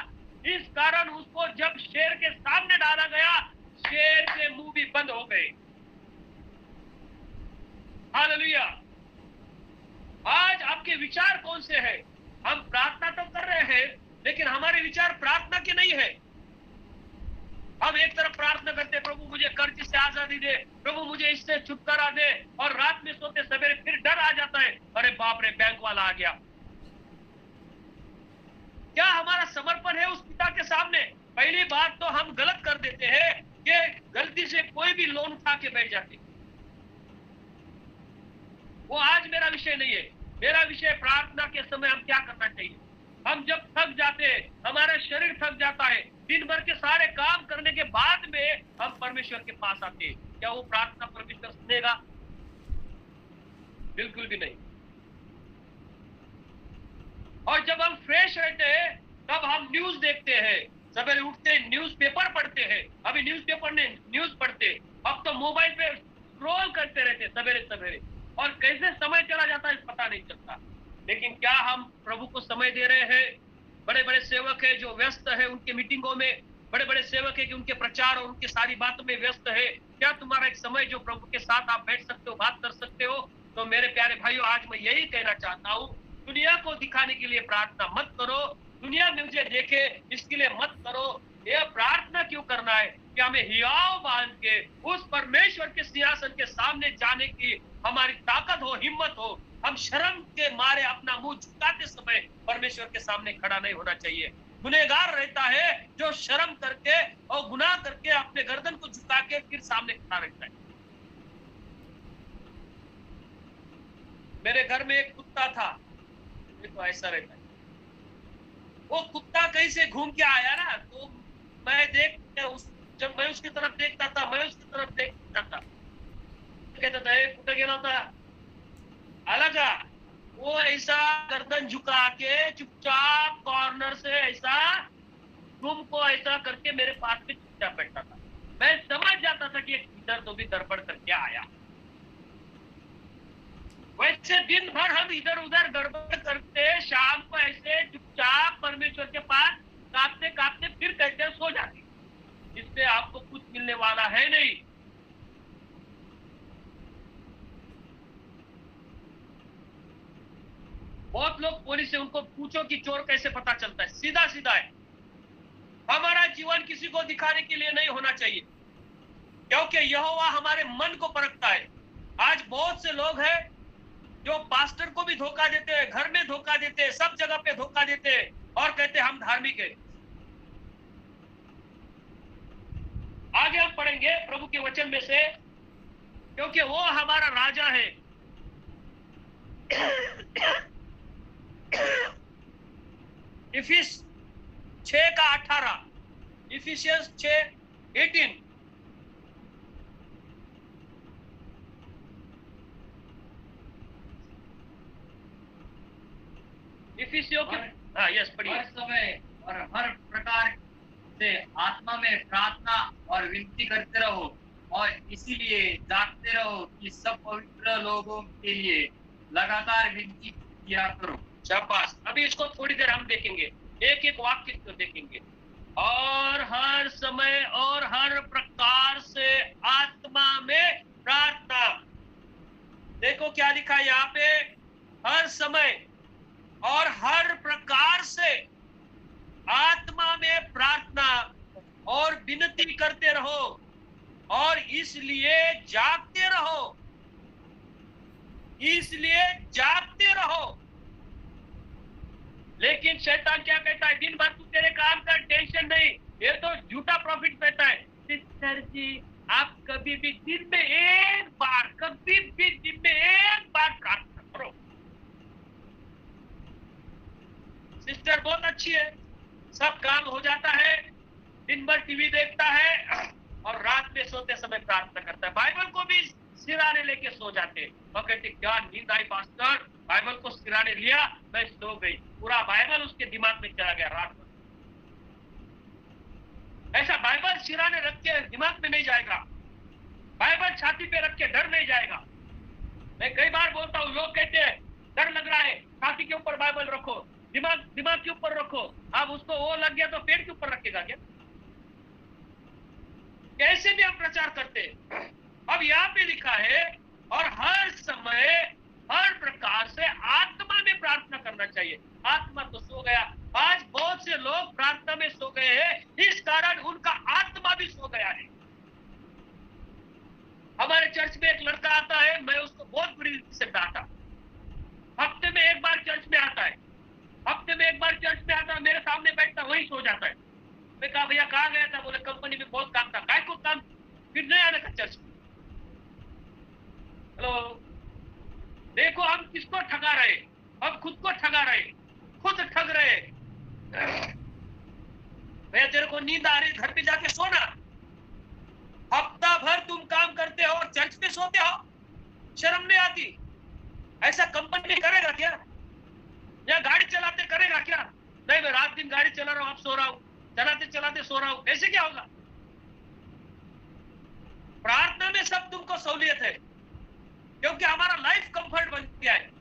इस कारण उसको जब शेर के सामने डाला गया, शेर के मुंह भी बंद हो गए। हालेलुया। आज आपके विचार कौन से हैं? हम प्रार्थना तो कर रहे हैं, लेकिन हमारे विचार प्रार्थना के नहीं है। हम एक तरफ प्रार्थना करते, प्रभु मुझे कर्ज से आजादी दे, प्रभु मुझे इससे छुटकारा दे, और रात में सोते सवेरे फिर डर आ जाता है, अरे बाप रे बैंक वाला आ गया। क्या हमारा समर्पण है उस पिता के सामने? पहली बात तो हम गलत कर देते हैं कि गलती से कोई भी लोन उठा के बैठ जाते। वो आज मेरा विषय नहीं है। मेरा विषय प्रार्थना के समय हम क्या करना चाहिए। हम जब थक जाते हैं, हमारा शरीर थक जाता है, दिन भर के सारे काम करने के बाद में हम परमेश्वर परमेश्वर के पास आते हैं, क्या वो प्रार्थना परमेश्वर सुनेगा? बिल्कुल भी नहीं। और जब हम फ्रेश रहते हैं तब हम न्यूज देखते हैं, सवेरे उठते हैं न्यूज़पेपर पढ़ते हैं। अभी न्यूज़पेपर ने न्यूज पढ़ते, अब तो मोबाइल पे स्क्रॉल करते रहते सवेरे सवेरे, और कैसे समय चला जाता है पता नहीं चलता। लेकिन क्या हम प्रभु को समय दे रहे हैं? बड़े बड़े सेवक है जो व्यस्त है उनके मीटिंगों में, बड़े बड़े सेवक है कि उनके प्रचार और उनके सारी बातों में व्यस्त है। क्या तुम्हारा एक समय जो प्रभु के साथ आप बैठ सकते हो, बात कर सकते हो? तो मेरे प्यारे भाइयों, आज मैं यही कहना चाहता हूँ, दुनिया को दिखाने के लिए प्रार्थना मत करो, दुनिया मुझे देखे इसके लिए मत करो। ये प्रार्थना क्यों करना है कि हमें हियाव बांध के उस परमेश्वर के सिंहासन के सामने जाने की हमारी ताकत हो, हिम्मत हो। हम शर्म के मारे अपना मुंह झुकाते समय परमेश्वर के सामने खड़ा नहीं होना चाहिए। गुनहगार रहता है जो शर्म करके और गुनाह करके अपने गर्दन को झुका के फिर सामने खड़ा रहता है। मेरे घर में एक कुत्ता था, तो ऐसा रहता है। वो कुत्ता कहीं से घूम के आया ना, तो मैं जब मैं उसकी तरफ देखता था, मैं उसकी तरफ देखता था, कहता था कुत्ता गेला होता अलग। वो ऐसा गर्दन झुका के चुपचाप कॉर्नर से ऐसा तुमको ऐसा करके मेरे पास में चुपचाप बैठता था। मैं समझ जाता था कि इधर तो भी गड़बड़ करके आया। वैसे दिन भर हम इधर उधर गड़बड़ करते, शाम को ऐसे चुपचाप परमेश्वर के पास कांपते कांपते फिर कहते सो जाते। इससे आपको कुछ मिलने वाला है नहीं। बहुत लोग पुलिस से उनको पूछो कि चोर कैसे पता चलता है, सीधा सीधा है। हमारा जीवन किसी को दिखाने के लिए नहीं होना चाहिए, क्योंकि यहोवा हमारे मन को परखता है। आज बहुत से लोग हैं जो पास्टर को भी धोखा देते हैं, घर में धोखा देते हैं, सब जगह पे धोखा देते हैं और कहते हैं हम धार्मिक हैं। आगे हम पढ़ेंगे प्रभु के वचन में से, क्योंकि वो हमारा राजा है। इफिस 6:18, इफिसियंस 6:18। इफिसियों के यस पढ़िए। हर समय और हर प्रकार से आत्मा में प्रार्थना और विनती करते रहो, और इसीलिए जागते रहो कि सब पवित्र लोगों के लिए लगातार विनती किया करो। शाबाश। अभी इसको थोड़ी देर हम देखेंगे, एक एक वाक्य को देखेंगे। और हर समय और हर प्रकार से आत्मा में प्रार्थना। देखो क्या लिखा है यहाँ पे, हर समय और हर प्रकार से आत्मा में प्रार्थना और विनती करते रहो, और इसलिए जागते रहो, इसलिए जागते रहो। लेकिन शैतान क्या कहता है, दिन भर तू तेरे काम का टेंशन नहीं। ये तो झूठा प्रॉफिट देता है। सिस्टर जी आप कभी भी दिन में एक बार, कभी भी दिन में एक बार प्रार्थना करो। सिस्टर बहुत अच्छी है, सब काम हो जाता है, दिन भर टीवी देखता है और रात में सोते समय प्रार्थना करता है। बाइबल को भी सिराने लेके सो जाते हैं और कहते क्या नींद आई पास्टर, बाइबल को सिराने लिया, मैं सो गई। पूरा बाइबल उसके दिमाग में चला गया रात में। ऐसा बाइबल सिराने रख के दिमाग में नहीं जाएगा, बाइबल छाती पे रख के डर नहीं जाएगा। मैं कई बार बोलता हूँ, लोग कहते हैं डर लग रहा है, छाती के ऊपर बाइबल रखो, दिमाग के ऊपर रखो। अब उसको वो लग गया तो पेट के ऊपर रखेगा क्या? कैसे भी हम प्रचार करते हैं। अब यहाँ पे लिखा है और हर समय हर प्रकार से आत्मा में प्रार्थना करना चाहिए। आत्मा तो सो गया। आज बहुत से लोग प्रार्थना में सो गए हैं, इस कारण उनका आत्मा भी सो गया है। हमारे चर्च में एक लड़का आता है, मैं उसको बहुत बुरी रीति से डांटा। हफ्ते में एक बार चर्च में आता है, हफ्ते में एक बार चर्च में आता है, मेरे सामने बैठता, वही सो जाता है। मैं कहा भैया कहाँ गया था? बोले कंपनी में बहुत काम था। काय को काम, फिर नहीं आने का चर्च में। हेलो, देखो हम किसको ठगा रहे, हम खुद को ठगा रहे, खुद ठग रहे। भैया तेरे को नींद आ रही, घर पे जाके सोना। हफ्ता में सोते हो, शर्म नहीं आती? ऐसा कंपनी करेगा क्या? या गाड़ी चलाते करेगा क्या? नहीं, मैं रात दिन गाड़ी चला रहा हूं, आप सो रहा हूं, चलाते चलाते सो रहा हूं, ऐसे क्या होगा? प्रार्थना में सब तुमको सहूलियत है, क्योंकि हमारा लाइफ कंफर्ट बन गया है।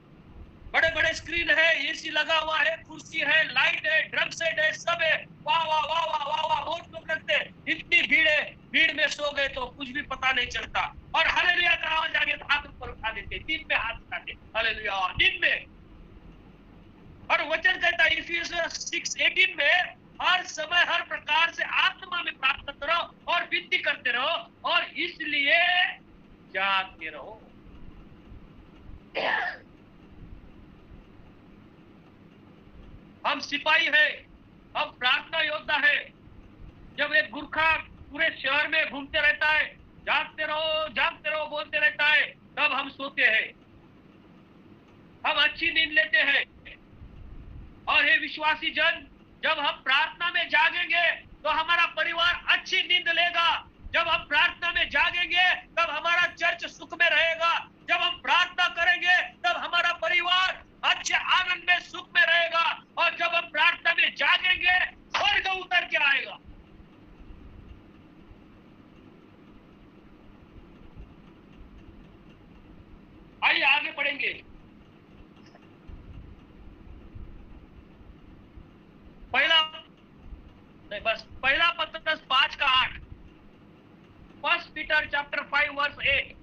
बड़े बड़े स्क्रीन है, एसी लगा हुआ है, कुर्सी है, लाइट है, ड्रम सेट है, सब है। वाह वाह वाह वाह वाह वाह, बहुत लोग लगते हैं। इतनी भीड़ है, भीड़ में सो गए तो कुछ भी पता नहीं चलता। और हालेलुया का आवाज आ गया तो हाथ ऊपर उठा देते, नींद में हाथ उठाते, हालेलुया, नींद में। और वचन कहता है इफिसियंस 6:18 में, हर समय हर प्रकार से आत्मा में प्रार्थना करते रहो और विनती करते रहो और इसलिए जागते रहो। हम सिपाही है, हम प्रार्थना योद्धा है। जब एक गुरखा पूरे शहर में घूमते रहता है, जागते रहो बोलते रहता है, तब हम सोते हैं, हम अच्छी नींद लेते हैं। और हे विश्वासी जन, जब हम प्रार्थना में जागेंगे तो हमारा परिवार अच्छी नींद लेगा। जब हम प्रार्थना में जागेंगे तब हमारा चर्च सुख में रहेगा। जब हम प्रार्थना करेंगे तब हमारा परिवार अच्छे आनंद में सुख में रहेगा। और जब हम प्रार्थना में जागेंगे स्वर्ग उतर के आएगा। आइए आगे पढ़ेंगे। पहला पत्रस 5:8, 1 Peter chapter 5 verse 8।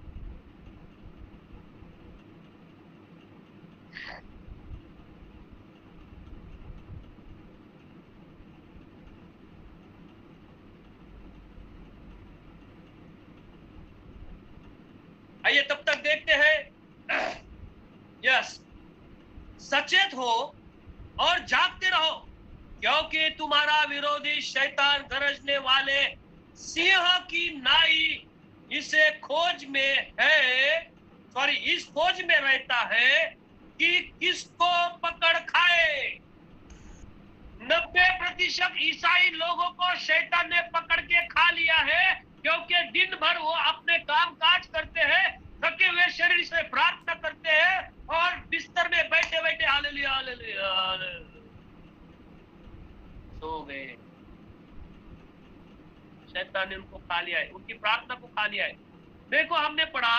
आइए तब तक देखते हैं। यस, सचेत हो और जागते रहो, क्योंकि तुम्हारा विरोधी शैतान गरजने वाले सिंह की नाई इसे खोज में है, इस खोज में रहता है कि किसको पकड़ खाए। 90% ईसाई लोगों को शैतान ने पकड़ के खा लिया है, क्योंकि दिन भर वो अपने काम काज करते हैं, थके हुए शरीर से प्रार्थना करते हैं और बिस्तर में बैठे बैठे हालेलुया हालेलुया सो गए। शैतान ने उनको खा लिया है, उनकी प्रार्थना को खा लिया है। देखो, हमने पढ़ा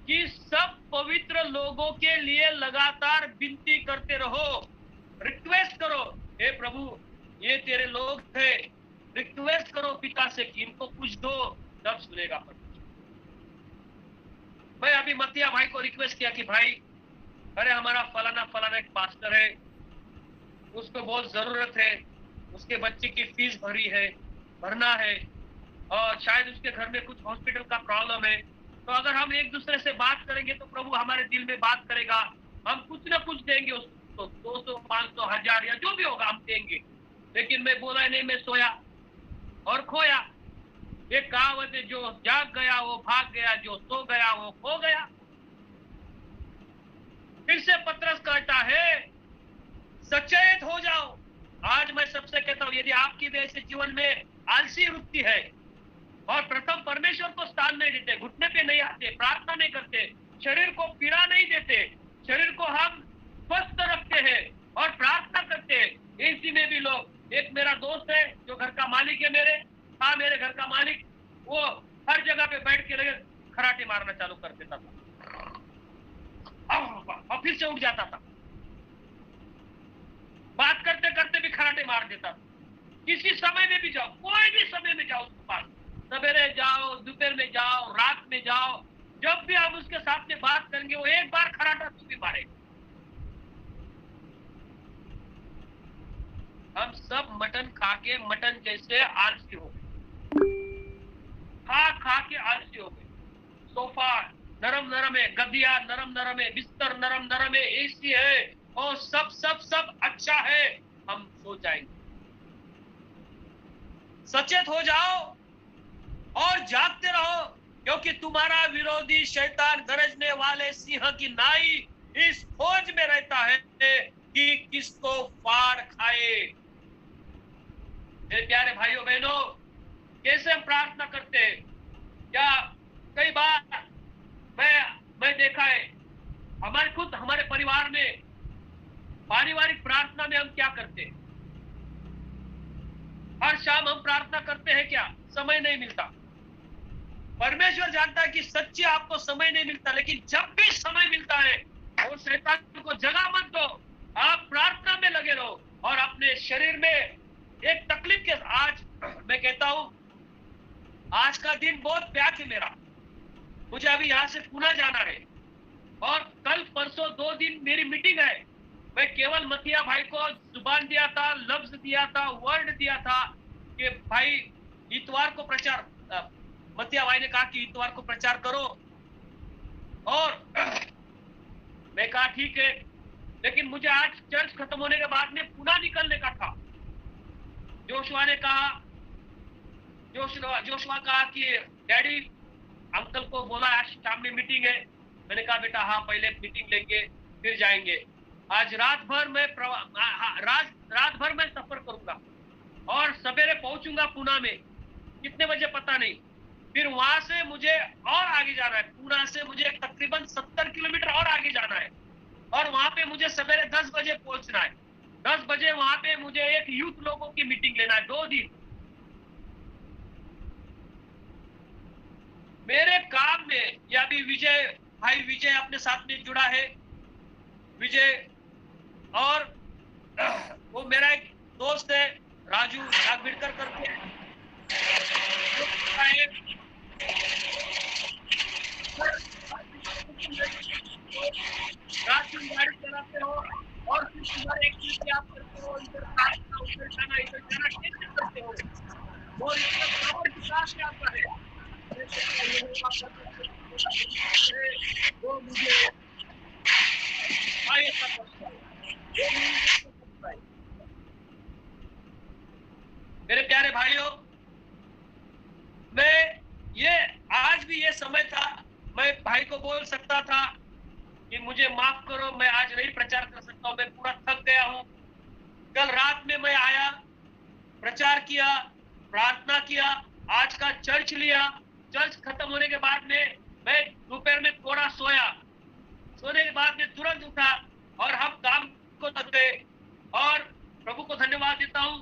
कि सब पवित्र लोगों के लिए लगातार विनती करते रहो, रिक्वेस्ट करो, हे प्रभु ये तेरे लोग थे, रिक्वेस्ट करो पिता से कि इनको कुछ दो, तब सुनेगा। मैं अभी मतिया भाई को रिक्वेस्ट किया कि भाई, अरे हमारा फलाना एक पास्टर है, उसको बहुत जरूरत है, उसके बच्चे की फीस भरना है और शायद उसके घर में कुछ हॉस्पिटल का प्रॉब्लम है। तो अगर हम एक दूसरे से बात करेंगे तो प्रभु हमारे दिल में बात करेगा, हम कुछ ना कुछ देंगे उसको, 200, 500, 1000 या जो भी होगा हम देंगे। लेकिन मैं बोला नहीं, मैं सोया और खोया। एक कहावत है, जो जाग गया वो भाग गया, जो सो गया वो खो गया। फिर से पत्रस कहता है सचेत हो जाओ। आज मैं सबसे कहता हूं, यदि आपकी वजह से जीवन में आलसी वृत्ति है और प्रथम परमेश्वर को स्थान नहीं देते, घुटने पे नहीं आते, प्रार्थना नहीं करते, शरीर को पीड़ा नहीं देते, शरीर को हम स्वस्थ रखते हैं और प्रार्थना करते हैं, इसी में भी लोग, एक मेरा दोस्त है जो घर का मालिक है, मेरे घर का मालिक, वो हर जगह पे बैठ के लगे खराटे मारना चालू कर देता था और फिर से उठ जाता था, बात करते करते भी खराटे मार देता था। किसी समय में भी जाओ, कोई भी समय में जाओ उसके पास, सवेरे जाओ, दोपहर में जाओ, रात में जाओ, जब भी हम उसके साथ में बात करेंगे वो एक बार खराटा तू भी मारे। हम सब मटन खा के मटन जैसे आलसी हो गए, खा के आलसी हो गए। सोफा नरम है, गद्दिया नरम है, बिस्तर नरम है, एसी है और सब अच्छा है, हम सो जाएंगे। सचेत हो जाओ और जागते रहो, क्योंकि तुम्हारा विरोधी शैतान गरजने वाले सिंह की नाई इस खोज में रहता है कि किसको फाड़ खाए। मेरे प्यारे भाइयों बहनों, कैसे हम प्रार्थना करते हैं? क्या कई बार मैं देखा है हमारे परिवार में पारिवारिक प्रार्थना में हम क्या करते हैं। हर शाम हम प्रार्थना करते हैं क्या? समय नहीं मिलता। परमेश्वर जानता है कि सच्चे आपको समय नहीं मिलता, लेकिन जब भी समय मिलता है और शैतान को जगह मत दो, आप प्रार्थना में लगे रहो और अपने शरीर में एक तकलीफ के आज मैं कहता हूं आज का दिन बहुत प्यार है मेरा। मुझे अभी यहाँ से पुणे जाना है और कल परसों 2 दिन मेरी मीटिंग है। मैं केवल मथिया भाई को जुबान दिया था, लफ्ज दिया था, वर्ड दिया था कि भाई इतवार को प्रचार, मथिया भाई ने कहा कि इतवार को प्रचार करो और मैं कहा ठीक है, लेकिन मुझे आज चर्च खत्म होने के बाद में पुणे निकलने का था। जोशुआ कहा कि डैडी अंकल को बोला आज शाम में मीटिंग है। मैंने कहा बेटा हाँ पहले मीटिंग लेंगे फिर जाएंगे। आज रात भर मैं सफर करूंगा और सवेरे पहुंचूंगा पुणे में, कितने बजे पता नहीं। फिर वहां से मुझे और आगे जाना है, पुणे से मुझे तकरीबन 70 किलोमीटर और आगे जाना है और वहां पे मुझे सवेरे 10 बजे पहुंचना है। 10 बजे वहां पे मुझे एक यूथ लोगों की मीटिंग लेना है। 2 दिन मेरे काम में, या भी विजय अपने साथ में जुड़ा है, विजय, और वो मेरा एक दोस्त है राजू नागविड़कर करके, रात में गाड़ी चलाते हो और फिर तुम्हारे एक चीज आप करते हो, इधर जाना कैसे करते हो, और इसका पावर विकास क्या आपका है वो मुझे मेरे प्यारे भाइयों, आज भी ये समय था, मैं भाई को बोल सकता था कि मुझे माफ करो, मैं आज नहीं प्रचार कर सकता हूं, मैं पूरा थक गया हूं। कल रात में मैं आया, प्रचार किया, प्रार्थना किया, आज का चर्च लिया। चर्च खत्म होने के बाद में मैं दोपहर में थोड़ा सोया, सोने के बाद में तुरंत उठा और हम काम को लग गए। और प्रभु को धन्यवाद देता हूं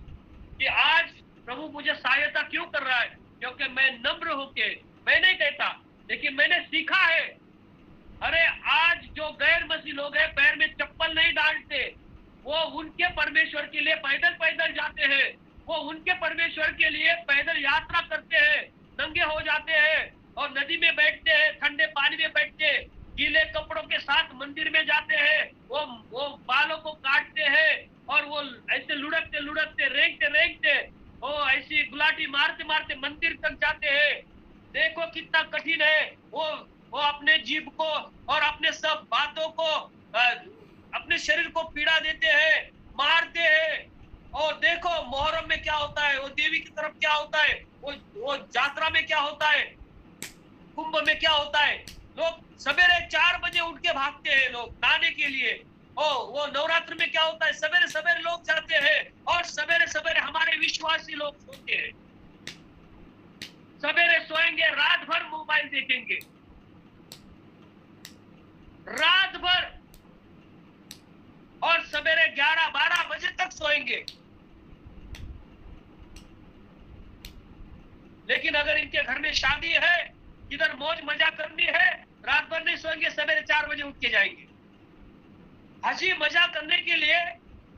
कि आज प्रभु मुझे सहायता क्यों कर रहा है, क्योंकि मैं नम्र होके, मैं नहीं कहता लेकिन मैंने सीखा है। अरे आज जो गैर मसीह लोग हैं पैर में चप्पल नहीं डालते, वो उनके परमेश्वर के लिए पैदल जाते हैं, वो उनके परमेश्वर के लिए पैदल यात्रा करते हैं, नंगे हो जाते हैं और नदी में बैठते हैं, ठंडे पानी में बैठते, गीले कपड़ों के साथ मंदिर में जाते हैं, वो बालों को काटते हैं और वो ऐसे लुढ़कते रेंगते वो ऐसी गुलाटी मारते मंदिर तक जाते हैं। देखो कितना कठिन है। वो अपने जीभ को और अपने सब बातों को, अपने शरीर को पीड़ा देते हैं, मारते हैं। और देखो मोहर्रम में क्या होता है, वो देवी की तरफ क्या होता है, वो यात्रा में क्या होता है, कुंभ में क्या होता है। लोग सवेरे 4 बजे उठ के भागते हैं लोग नहाने के लिए। वो नवरात्र में क्या होता है, सवेरे लोग जाते हैं और सवेरे हमारे विश्वासी लोग सोते हैं, सवेरे सोएंगे, रात भर मोबाइल देखेंगे, रात भर, और सवेरे 11-12 बजे तक सोएंगे। लेकिन अगर इनके घर में शादी है, इधर मौज मजा करनी है, रात भर नहीं सोएंगे, सवेरे 4 बजे उठ के जाएंगे। हंसी मजा करने के लिए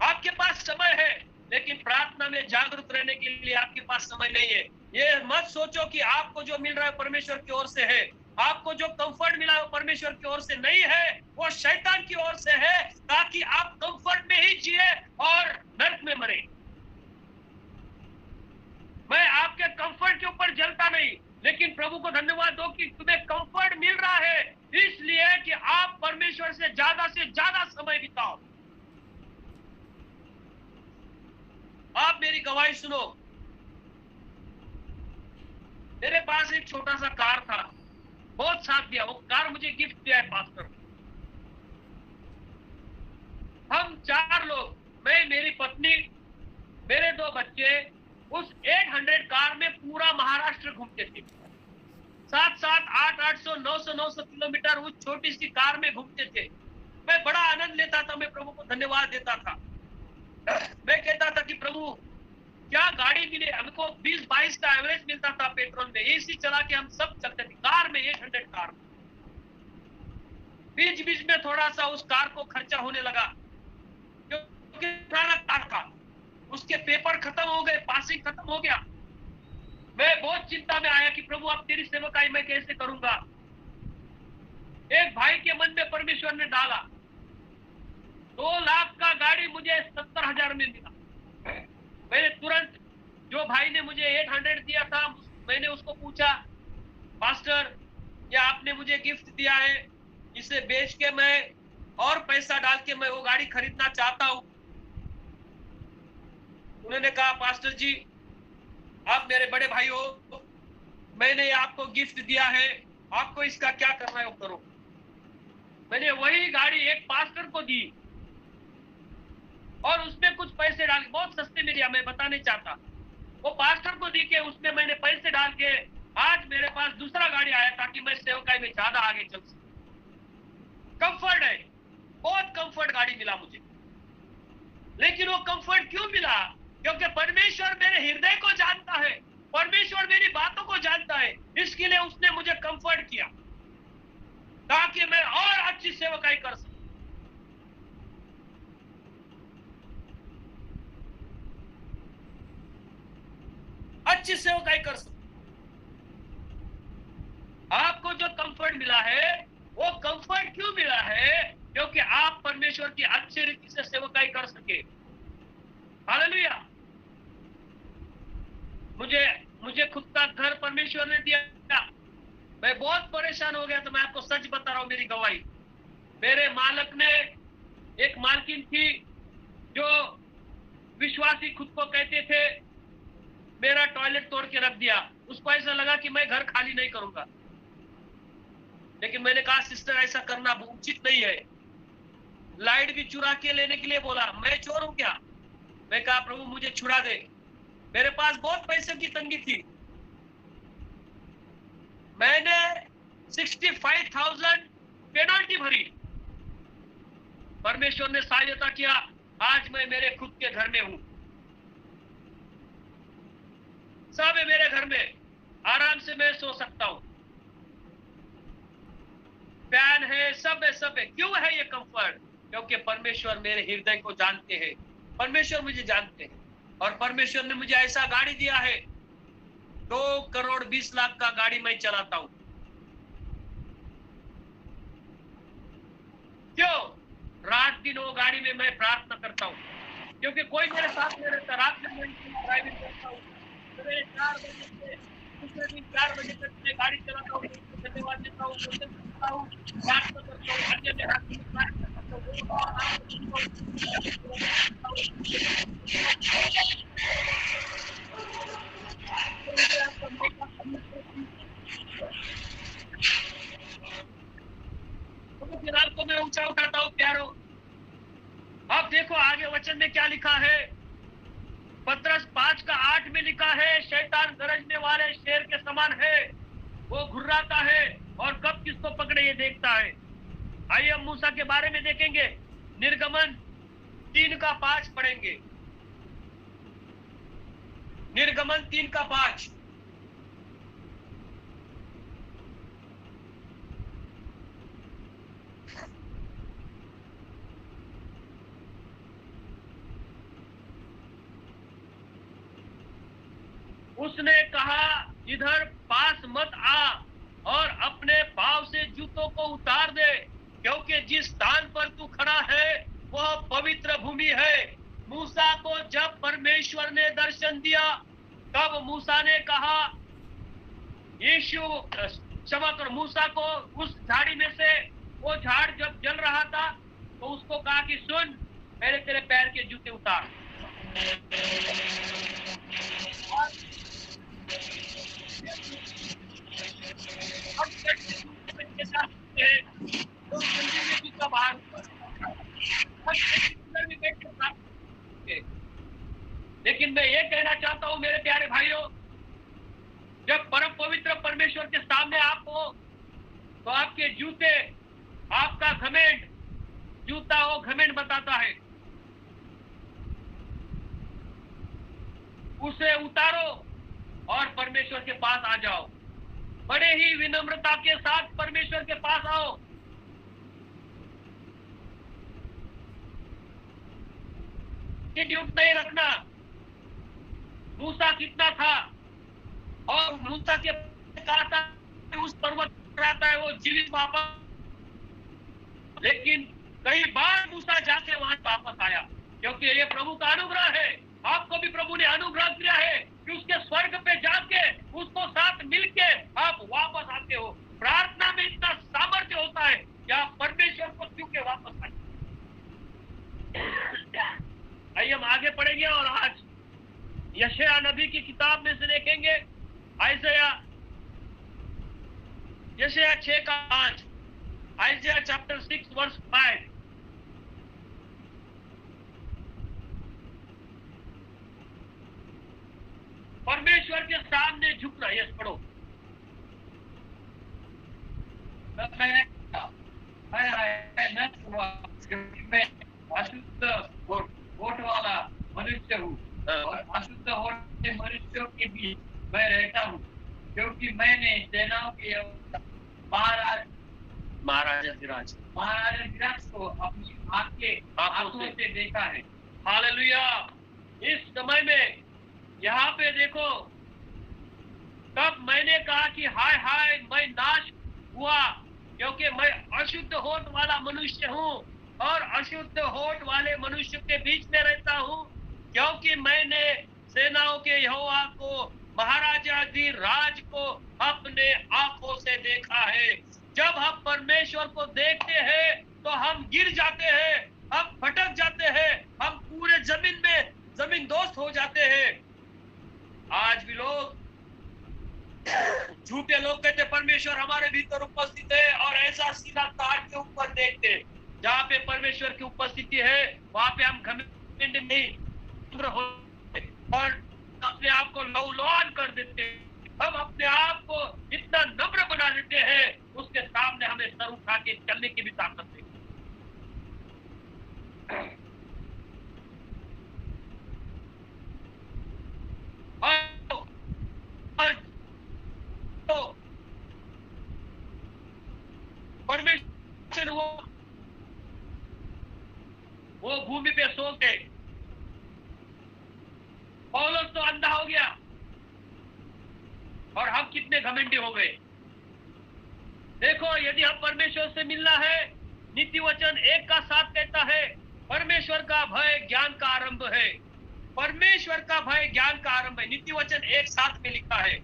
आपके पास समय है, लेकिन प्रार्थना में जागरूक रहने के लिए आपके पास समय नहीं है। ये मत सोचो कि आपको जो मिल रहा है परमेश्वर की ओर से है, आपको जो कंफर्ट मिला है वो परमेश्वर की ओर से नहीं है, वो शैतान की ओर से है, ताकि आप कंफर्ट में ही जिए और नर्क में मरे। मैं आपके कंफर्ट के ऊपर जलता नहीं, लेकिन प्रभु को धन्यवाद दो कि तुम्हें कंफर्ट मिल रहा है, इसलिए कि आप परमेश्वर से ज्यादा समय बिताओ। आप मेरी गवाही सुनो। मेरे पास एक छोटा सा कार था, बहुत साथ दिया, वो कार मुझे गिफ्ट दिया है पास्टर। हम 4 लोग, मैं, मेरी पत्नी, मेरे 2 बच्चे, उस 800 कार में पूरा महाराष्ट्र घूमते थे। 700, 800, 900 किलोमीटर उस छोटी सी कार में घूमते थे। मैं बड़ा आनंद लेता था, मैं प्रभु को धन्यवाद देता था। मैं कहता था कि प्रभु क्या गाड़ी मिले, हमको 20-22 का एवरेज मिलता था पेट्रोल में, एसी चला के हम सब चलते थे कार में, 800 कार में। बीच बीच में थोड़ा सा उस कार को खर्चा होने लगा, क्योंकि पुराना कार था, उसके पेपर खत्म हो गए, पासिंग खत्म हो गया। मैं बहुत चिंता में आया कि प्रभु अब तेरी सेवकाई मैं कैसे करूंगा। एक भाई के मन में परमेश्वर ने डाला, 2 लाख का गाड़ी मुझे 70,000 में मिला। मैंने तुरंत, जो भाई ने मुझे 800 दिया था, मैंने उसको पूछा, पास्टर ये आपने मुझे गिफ्ट दिया है, इसे बेच के मैं और पैसा डाल के मैं वो गाड़ी खरीदना चाहता हूं। उन्होंने कहा, पास्टर जी आप मेरे बड़े भाई हो, मैंने आपको गिफ्ट दिया है, आपको इसका क्या करना है वो करो। मैंने वही गाड़ी एक पास्टर को दी और उसमें कुछ पैसे डाल, बहुत सस्ते में दिया, मैं बता नहीं चाहता, वो पास्टर को दी के उसमें मैंने पैसे डाल के आज मेरे पास दूसरा गाड़ी आया ताकि मैं सेवकाई में ज्यादा आगे चल सकूं। कंफर्ट है, बहुत कंफर्ट गाड़ी मिला मुझे। लेकिन वो कंफर्ट क्यों मिला? क्योंकि परमेश्वर मेरे हृदय को जानता है, परमेश्वर मेरी बातों को जानता है, इसके लिए उसने मुझे कंफर्ट किया ताकि मैं और अच्छी सेवकाई कर सकूं। अच्छी सेवकाई कर सकूं। आपको जो कंफर्ट मिला है, वो कंफर्ट क्यों मिला है? क्योंकि आप परमेश्वर की अच्छी रीति से सेवकाई कर सके। हालेलुया। मुझे खुद का घर परमेश्वर ने दिया। मैं बहुत परेशान हो गया, तो मैं आपको सच बता रहा हूं, मेरी गवाही। मेरे मालक ने, एक मालकिन थी जो विश्वासी खुद को कहते थे, मेरा टॉयलेट तोड़ के रख दिया। उसको ऐसा लगा कि मैं घर खाली नहीं करूंगा, लेकिन मैंने कहा सिस्टर ऐसा करना उचित नहीं है। लाइट भी चुरा के लेने के लिए बोला, मैं चोर हूं क्या? मैं कहा प्रभु मुझे छुड़ा दे, मेरे पास बहुत पैसे की तंगी थी। मैंने 65,000 पेनल्टी भरी, परमेश्वर ने सहायता किया, आज मैं मेरे खुद के घर में हूं। सब है मेरे घर में, आराम से मैं सो सकता हूं, फैन है, सब है, सब है। क्यों है ये कंफर्ट? क्योंकि परमेश्वर मेरे हृदय को जानते हैं, परमेश्वर मुझे जानते हैं, और परमेश्वर ने मुझे ऐसा गाड़ी दिया है, 2,20,00,000 का गाड़ी मैं चलाता हूं। क्यों? रात दिन वो गाड़ी में मैं प्रार्थना करता हूं, क्योंकि कोई मेरे साथ नहीं रहता। रात में मैं ड्राइविंग करता हूं, सवेरे 4 बजे से दूसरे दिन 4 बजे तक मैं गाड़ी चलाता हूं, धन्यवाद देता हूं, प्रार्थना करता हूं, अन्य में हाथ में प्रार्थना करता हूं। फिलहाल को मैं ऊंचा उठाता हूं प्यारो। अब देखो आगे वचन में क्या लिखा है, पत्रस 5:8 में लिखा है, शैतान गरजने वाले शेर के समान है, वो घुर्राता है और कब किसको पकड़े ये देखता है। आइए हम मूसा के बारे में देखेंगे, निर्गमन 3:5 पढ़ेंगे। निर्गमन 3:5। उसने कहा इधर पास मत आ और अपने पांव से जूतों को उतार दे, क्योंकि जिस स्थान पर तू खड़ा है वह पवित्र भूमि है। मूसा को जब परमेश्वर ने दर्शन दिया, तब मूसा ने कहा, यीशु क्षमा कर, मूसा को उस झाड़ी में से, वो झाड़ जब जल रहा था, तो उसको कहा कि सुन, पहले तेरे पैर के जूते उतार। लेकिन मैं ये कहना चाहता हूं मेरे प्यारे भाइयों, जब परम पवित्र परमेश्वर के सामने जूते आपका घमंड, जूता वो घमंड बताता है, उसे उतारो और परमेश्वर के पास आ जाओ। बड़े ही विनम्रता के साथ परमेश्वर के पास आओ। एटीट्यूड नहीं रखना। मूसा कितना था और मूसा के कहा था उस पर्वत पर आता है वो जीवित वापस, लेकिन कई बार मूसा जाके वहां वापस आया, क्योंकि ये प्रभु का अनुग्रह है। आपको भी प्रभु ने अनुग्रह दिया है कि उसके स्वर्ग पे जाके उसको साथ मिलके आप वापस आते हो। प्रार्थना में इतना सामर्थ्य होता है कि आप परमेश्वर को छू के वापस आते। आइए हम आगे पढ़ेंगे और आज यशायाह नबी की किताब में से देखेंगे यशायाह 6:5, Isaiah chapter 6 verse 5। परमेश्वर के सामने झुकना। यस पढ़ो। मैं अशुद्ध होठ वाला मनुष्य हूँ और अशुद्ध होठ के मनुष्यों के बीच मैं रहता हूँ, क्योंकि मैंने सेनाओं के महाराजा विराज को अपनी आंखों से देखा है। हालेलुया। इस समय में यहाँ पे देखो, तब मैंने कहा कि हाय हाय मैं नाश हुआ, क्योंकि मैं अशुद्ध होठ वाला मनुष्य हूँ और अशुद्ध होठ वाले मनुष्य के बीच में रहता हूँ, क्योंकि मैंने सेनाओं के यहोवा को, महाराजा दी राज को अपने आंखों से देखा है। जब हम परमेश्वर को देखते हैं तो हम गिर जाते हैं, हम भटक जाते हैं, हम पूरे जमीन दोस्त हो जाते हैं। आज भी लोग, झूठे लोग कहते परमेश्वर हमारे भीतर उपस्थित है और ऐसा सीधा तार के ऊपर देखते। जहाँ पे परमेश्वर की उपस्थिति है वहां पे हम घमंड नहीं और अपने आप को लौलान कर देते हैं। हम अपने आप को इतना नम्र बना देते हैं, उसके सामने हमें सर उठा के चलने की भी ताकत नहीं। तो परमेश्वर वो भूमि पे सो गए। पौलुस तो अंधा हो गया और हम कितने घमंडी हो गए। देखो, यदि हम परमेश्वर से मिलना है, नीति वचन 1 का 7 कहता है परमेश्वर का भय ज्ञान का आरंभ है। परमेश्वर का भय ज्ञान का आरंभ है, नीति वचन 1:7 में लिखा है।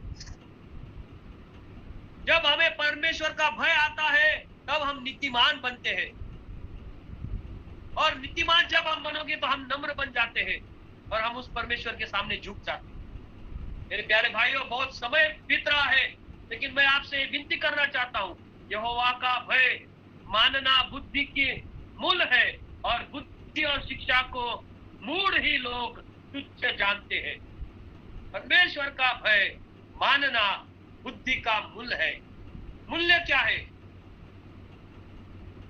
जब हमें परमेश्वर का भय आता है तब हम नीतिमान बनते हैं, और नीतिमान जब हम बनोगे तो हम नम्र बन जाते हैं और हम उस परमेश्वर के सामने झुक जाते हैं। मेरे प्यारे भाइयों, बहुत समय बीत रहा है, लेकिन मैं आपसे विनती करना चाहता हूँ, यहोवा का भय मानना बुद्धि की मूल है, और बुद्धि और शिक्षा को मूढ़ ही लोग तुच्छ जानते हैं। परमेश्वर का भय मानना बुद्धि का मूल है। मूल्य क्या है?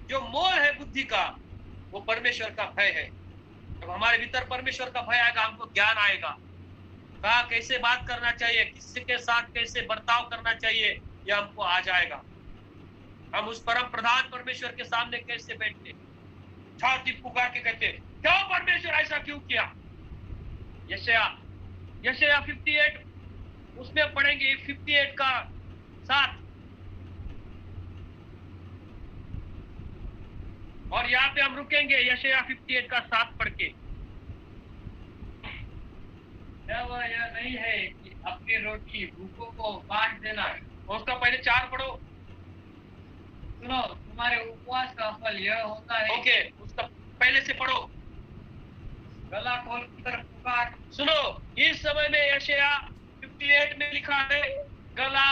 जो मोल है बुद्धि का, वो परमेश्वर का भय है। जब हमारे भीतर परमेश्वर का भय आएगा, हमको ज्ञान आएगा, कहा कैसे बात करना चाहिए, किसी के साथ कैसे बर्ताव करना चाहिए, यह हमको आ जाएगा। हम उस परम प्रधान परमेश्वर के सामने कैसे बैठते, छाती पुकार के कहते, क्यों परमेश्वर ऐसा क्यों किया। यशायाह 58 उसमें पढ़ेंगे 58 का 7, और यहाँ पे हम रुकेंगे यशायाह 58 का 7 पढ़ के। यह नहीं है कि अपनी रोटी भूखों को बांट देना। उसका पहले 4 पढ़ो। सुनो, तुम्हारे उपवास का फल यह होता है। ओके, उसका पहले से पढ़ो। गला खोलकर पुकार। सुनो, इस समय में यशायाह 58 में लिखा है, गला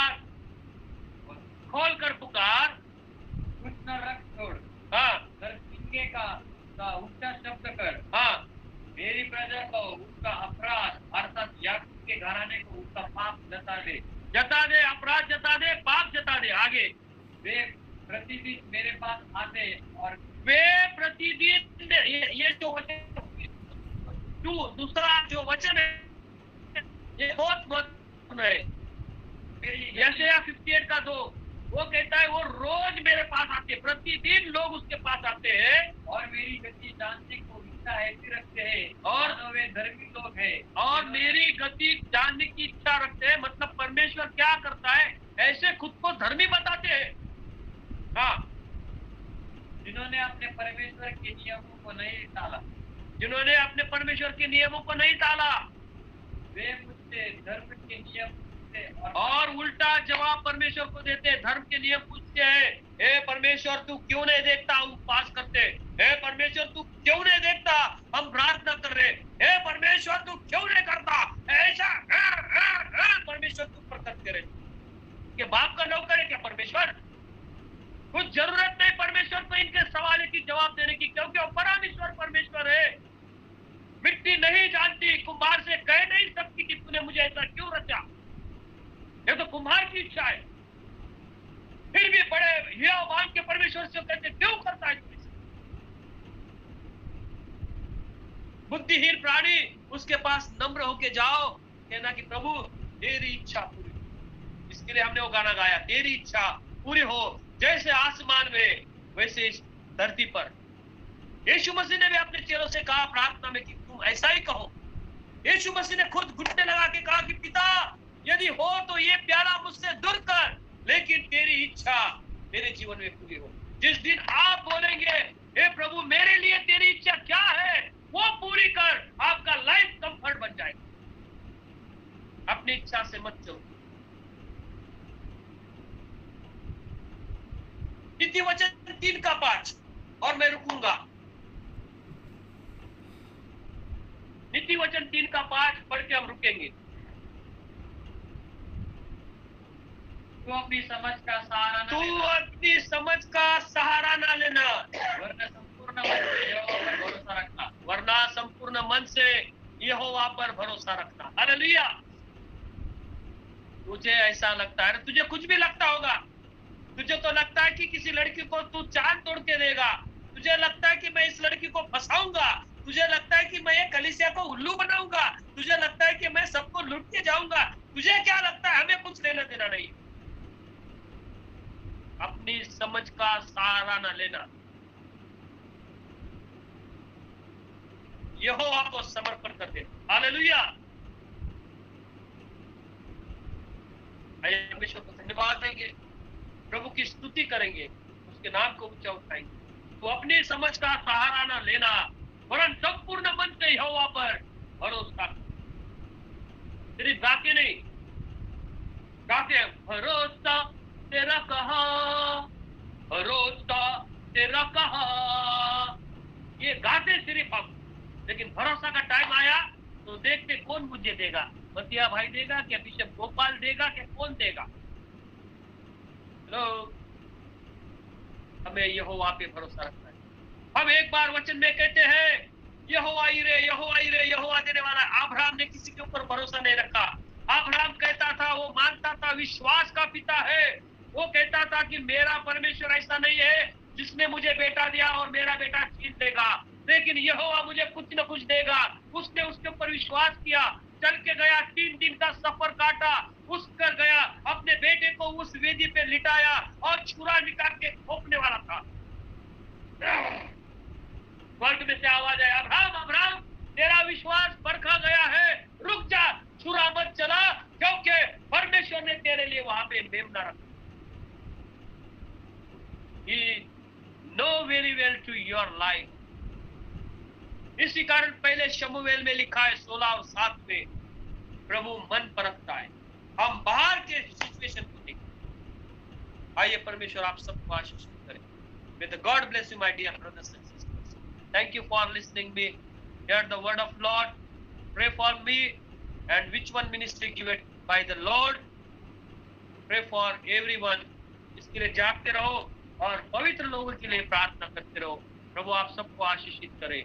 खोलकर पुकार, कुछ न रख छोड़। हाँ, दरसिंगे का ऊंचा शब्द कर। हाँ, मेरी प्रजा को उसका अपराध अर्थात याकूब के घराने को उसका पाप जता दे, अपराध जता दे, पाप जता दे। आगे, वे प्रतिदिन वे प्रतिदिन ये जो दूसरा जो वचन है ये बहुत महत्वपूर्ण है। यशायाह 58 का 2 वो कहता है वो रोज मेरे पास आते हैं, प्रतिदिन लोग उसके पास आते हैं और मेरी गति जानने को इच्छा ऐसी रखते हैं और वे धर्मी लोग हैं। और मेरी गति जानने की इच्छा रखते हैं, मतलब परमेश्वर क्या करता है, ऐसे खुद को धर्मी बताते हैं। हाँ, जिन्होंने अपने परमेश्वर के नियमों को नहीं टाला, जिन्होंने अपने परमेश्वर के नियमों को नहीं टाला, वे मुझसे धर्म के नियम पूछते और उल्टा जवाब परमेश्वर को देते हैं। धर्म के नियम पूछते हैं, हे परमेश्वर तू क्यों नहीं देखता, हम उपवास करते, हे परमेश्वर तू क्यों नहीं देखता, हम प्रार्थना कर रहे, हे परमेश्वर तू क्यों नहीं करता, ऐसा परमेश्वर तू पर करते रहे। ये बाप का नौकर है क्या परमेश्वर? कुछ जरूरत नहीं परमेश्वर को इनके सवाल की जवाब देने की, क्योंकि वो परमेश्वर परमेश्वर है। मिट्टी नहीं जानती, कुम्हार से कह नहीं सकती कि तूने मुझे ऐसा क्यों रचा। ये तो कुम्हार की इच्छा है, फिर भी बड़े हिया मान के परमेश्वर से कहते क्यों करता है। बुद्धिहीन प्राणी उसके पास नम्र होके जाओ, कहना कि प्रभु तेरी इच्छा पूरी। इसके लिए हमने वो गाना गाया, तेरी इच्छा पूरी हो जैसे आसमान में वैसे इस धरती पर। यीशु मसीह ने भी अपने चेलों से कहा प्रार्थना में कि तुम ऐसा ही कहो। यीशु मसीह ने खुद घुटने लगा के कहा कि पिता यदि हो तो ये प्याला मुझसे दूर कर, लेकिन तेरी इच्छा मेरे जीवन में पूरी हो। जिस दिन आप बोलेंगे हे प्रभु मेरे लिए तेरी इच्छा क्या है वो पूरी कर, आपका लाइफ कंफर्ट बन जाएगा। अपनी इच्छा से मत चलो। नीति वचन 3 का 5 और मैं रुकूंगा। नीति वचन 3 का 5 पढ़ के हम रुकेंगे। तू अपनी समझ का सहारा न तू लेना, अपनी समझ का सहारा ना लेना, वरना संपूर्ण मन से यहोवा पर भरोसा रखना। वरना संपूर्ण मन से यहोवा पर भरोसा रखना। हालेलुया। तुझे ऐसा लगता है, तुझे कुछ भी लगता होगा, तुझे तो लगता है कि किसी लड़की को तू चांद तोड़ के देगा, तुझे लगता है कि मैं इस लड़की को फंसाऊंगा, तुझे लगता है कि मैं ये कलीसिया को उल्लू बनाऊंगा, तुझे लगता है कि मैं सबको लूट के जाऊंगा। तुझे क्या लगता है, हमें कुछ लेना देना नहीं। अपनी समझ का सहारा ना लेना, यहोवा को समर्पण कर दे। हालेलुया। आइए परमेश्वर को धन्यवाद देंगे, प्रभु की स्तुति करेंगे, उसके नाम को ऊंचा उठाएंगे। तो अपनी समझ का सहारा ना लेना, वरन संपूर्ण मन से यहोवा पर भरोसा। सिर्फ गाके नहीं, गाके भरोसा तेरा कहा, भरोसा तेरा कहा, ये गाते सिर्फ हम, लेकिन भरोसा का टाइम आया तो देखते कौन मुझे देगा, बतिया भाई देगा क्या, बिशप गोपाल देगा क्या, कौन देगा। लोग हमें यहोवा पे भरोसा रखना है। हम एक बार वचन में कहते हैं यहोवा ईरे, यहोवा ईरे, यहोवा देने वाला। अब्राहम ने किसी के ऊपर भरोसा नहीं रखा। अब्राहम कहता था, वो मानता था विश्वास का पिता है, वो कहता था कि मेरा परमेश्वर ऐसा नहीं है जिसने मुझे बेटा दिया और मेरा बेटा छीन देगा, लेकिन यहोवा मुझे कुछ न कुछ देगा। उसने उसके ऊपर विश्वास किया, चल के गया, 3 दिन का सफर काटा, उस कर गया, अपने बेटे को उस वेदी पे लिटाया और छुरा निकाल के ठोकने वाला था। वर्ग में से आवाज आया, अब्राहम अब्राहम तेरा विश्वास परखा गया है, रुक जा, छुरा मत चला, क्योंकि परमेश्वर ने तेरे लिए वहां पे मेमना रखा। He know very well to your life. इसी कारण पहले शमूएल में लिखा है 16:7 में, प्रभु मन परखता है। हम बाहर के सिचुएशन को देखें। आइए परमेश्वर आप सबको आशीष करें। May the God bless you, my dear brothers and sisters. Thank you for listening me. Hear the word of Lord. Pray for me and which one ministry given by the Lord. Pray for everyone. इसके लिए जागते रहो और पवित्र लोगों के लिए प्रार्थना करते रहो। प्रभु आप सबको आशीषित करे।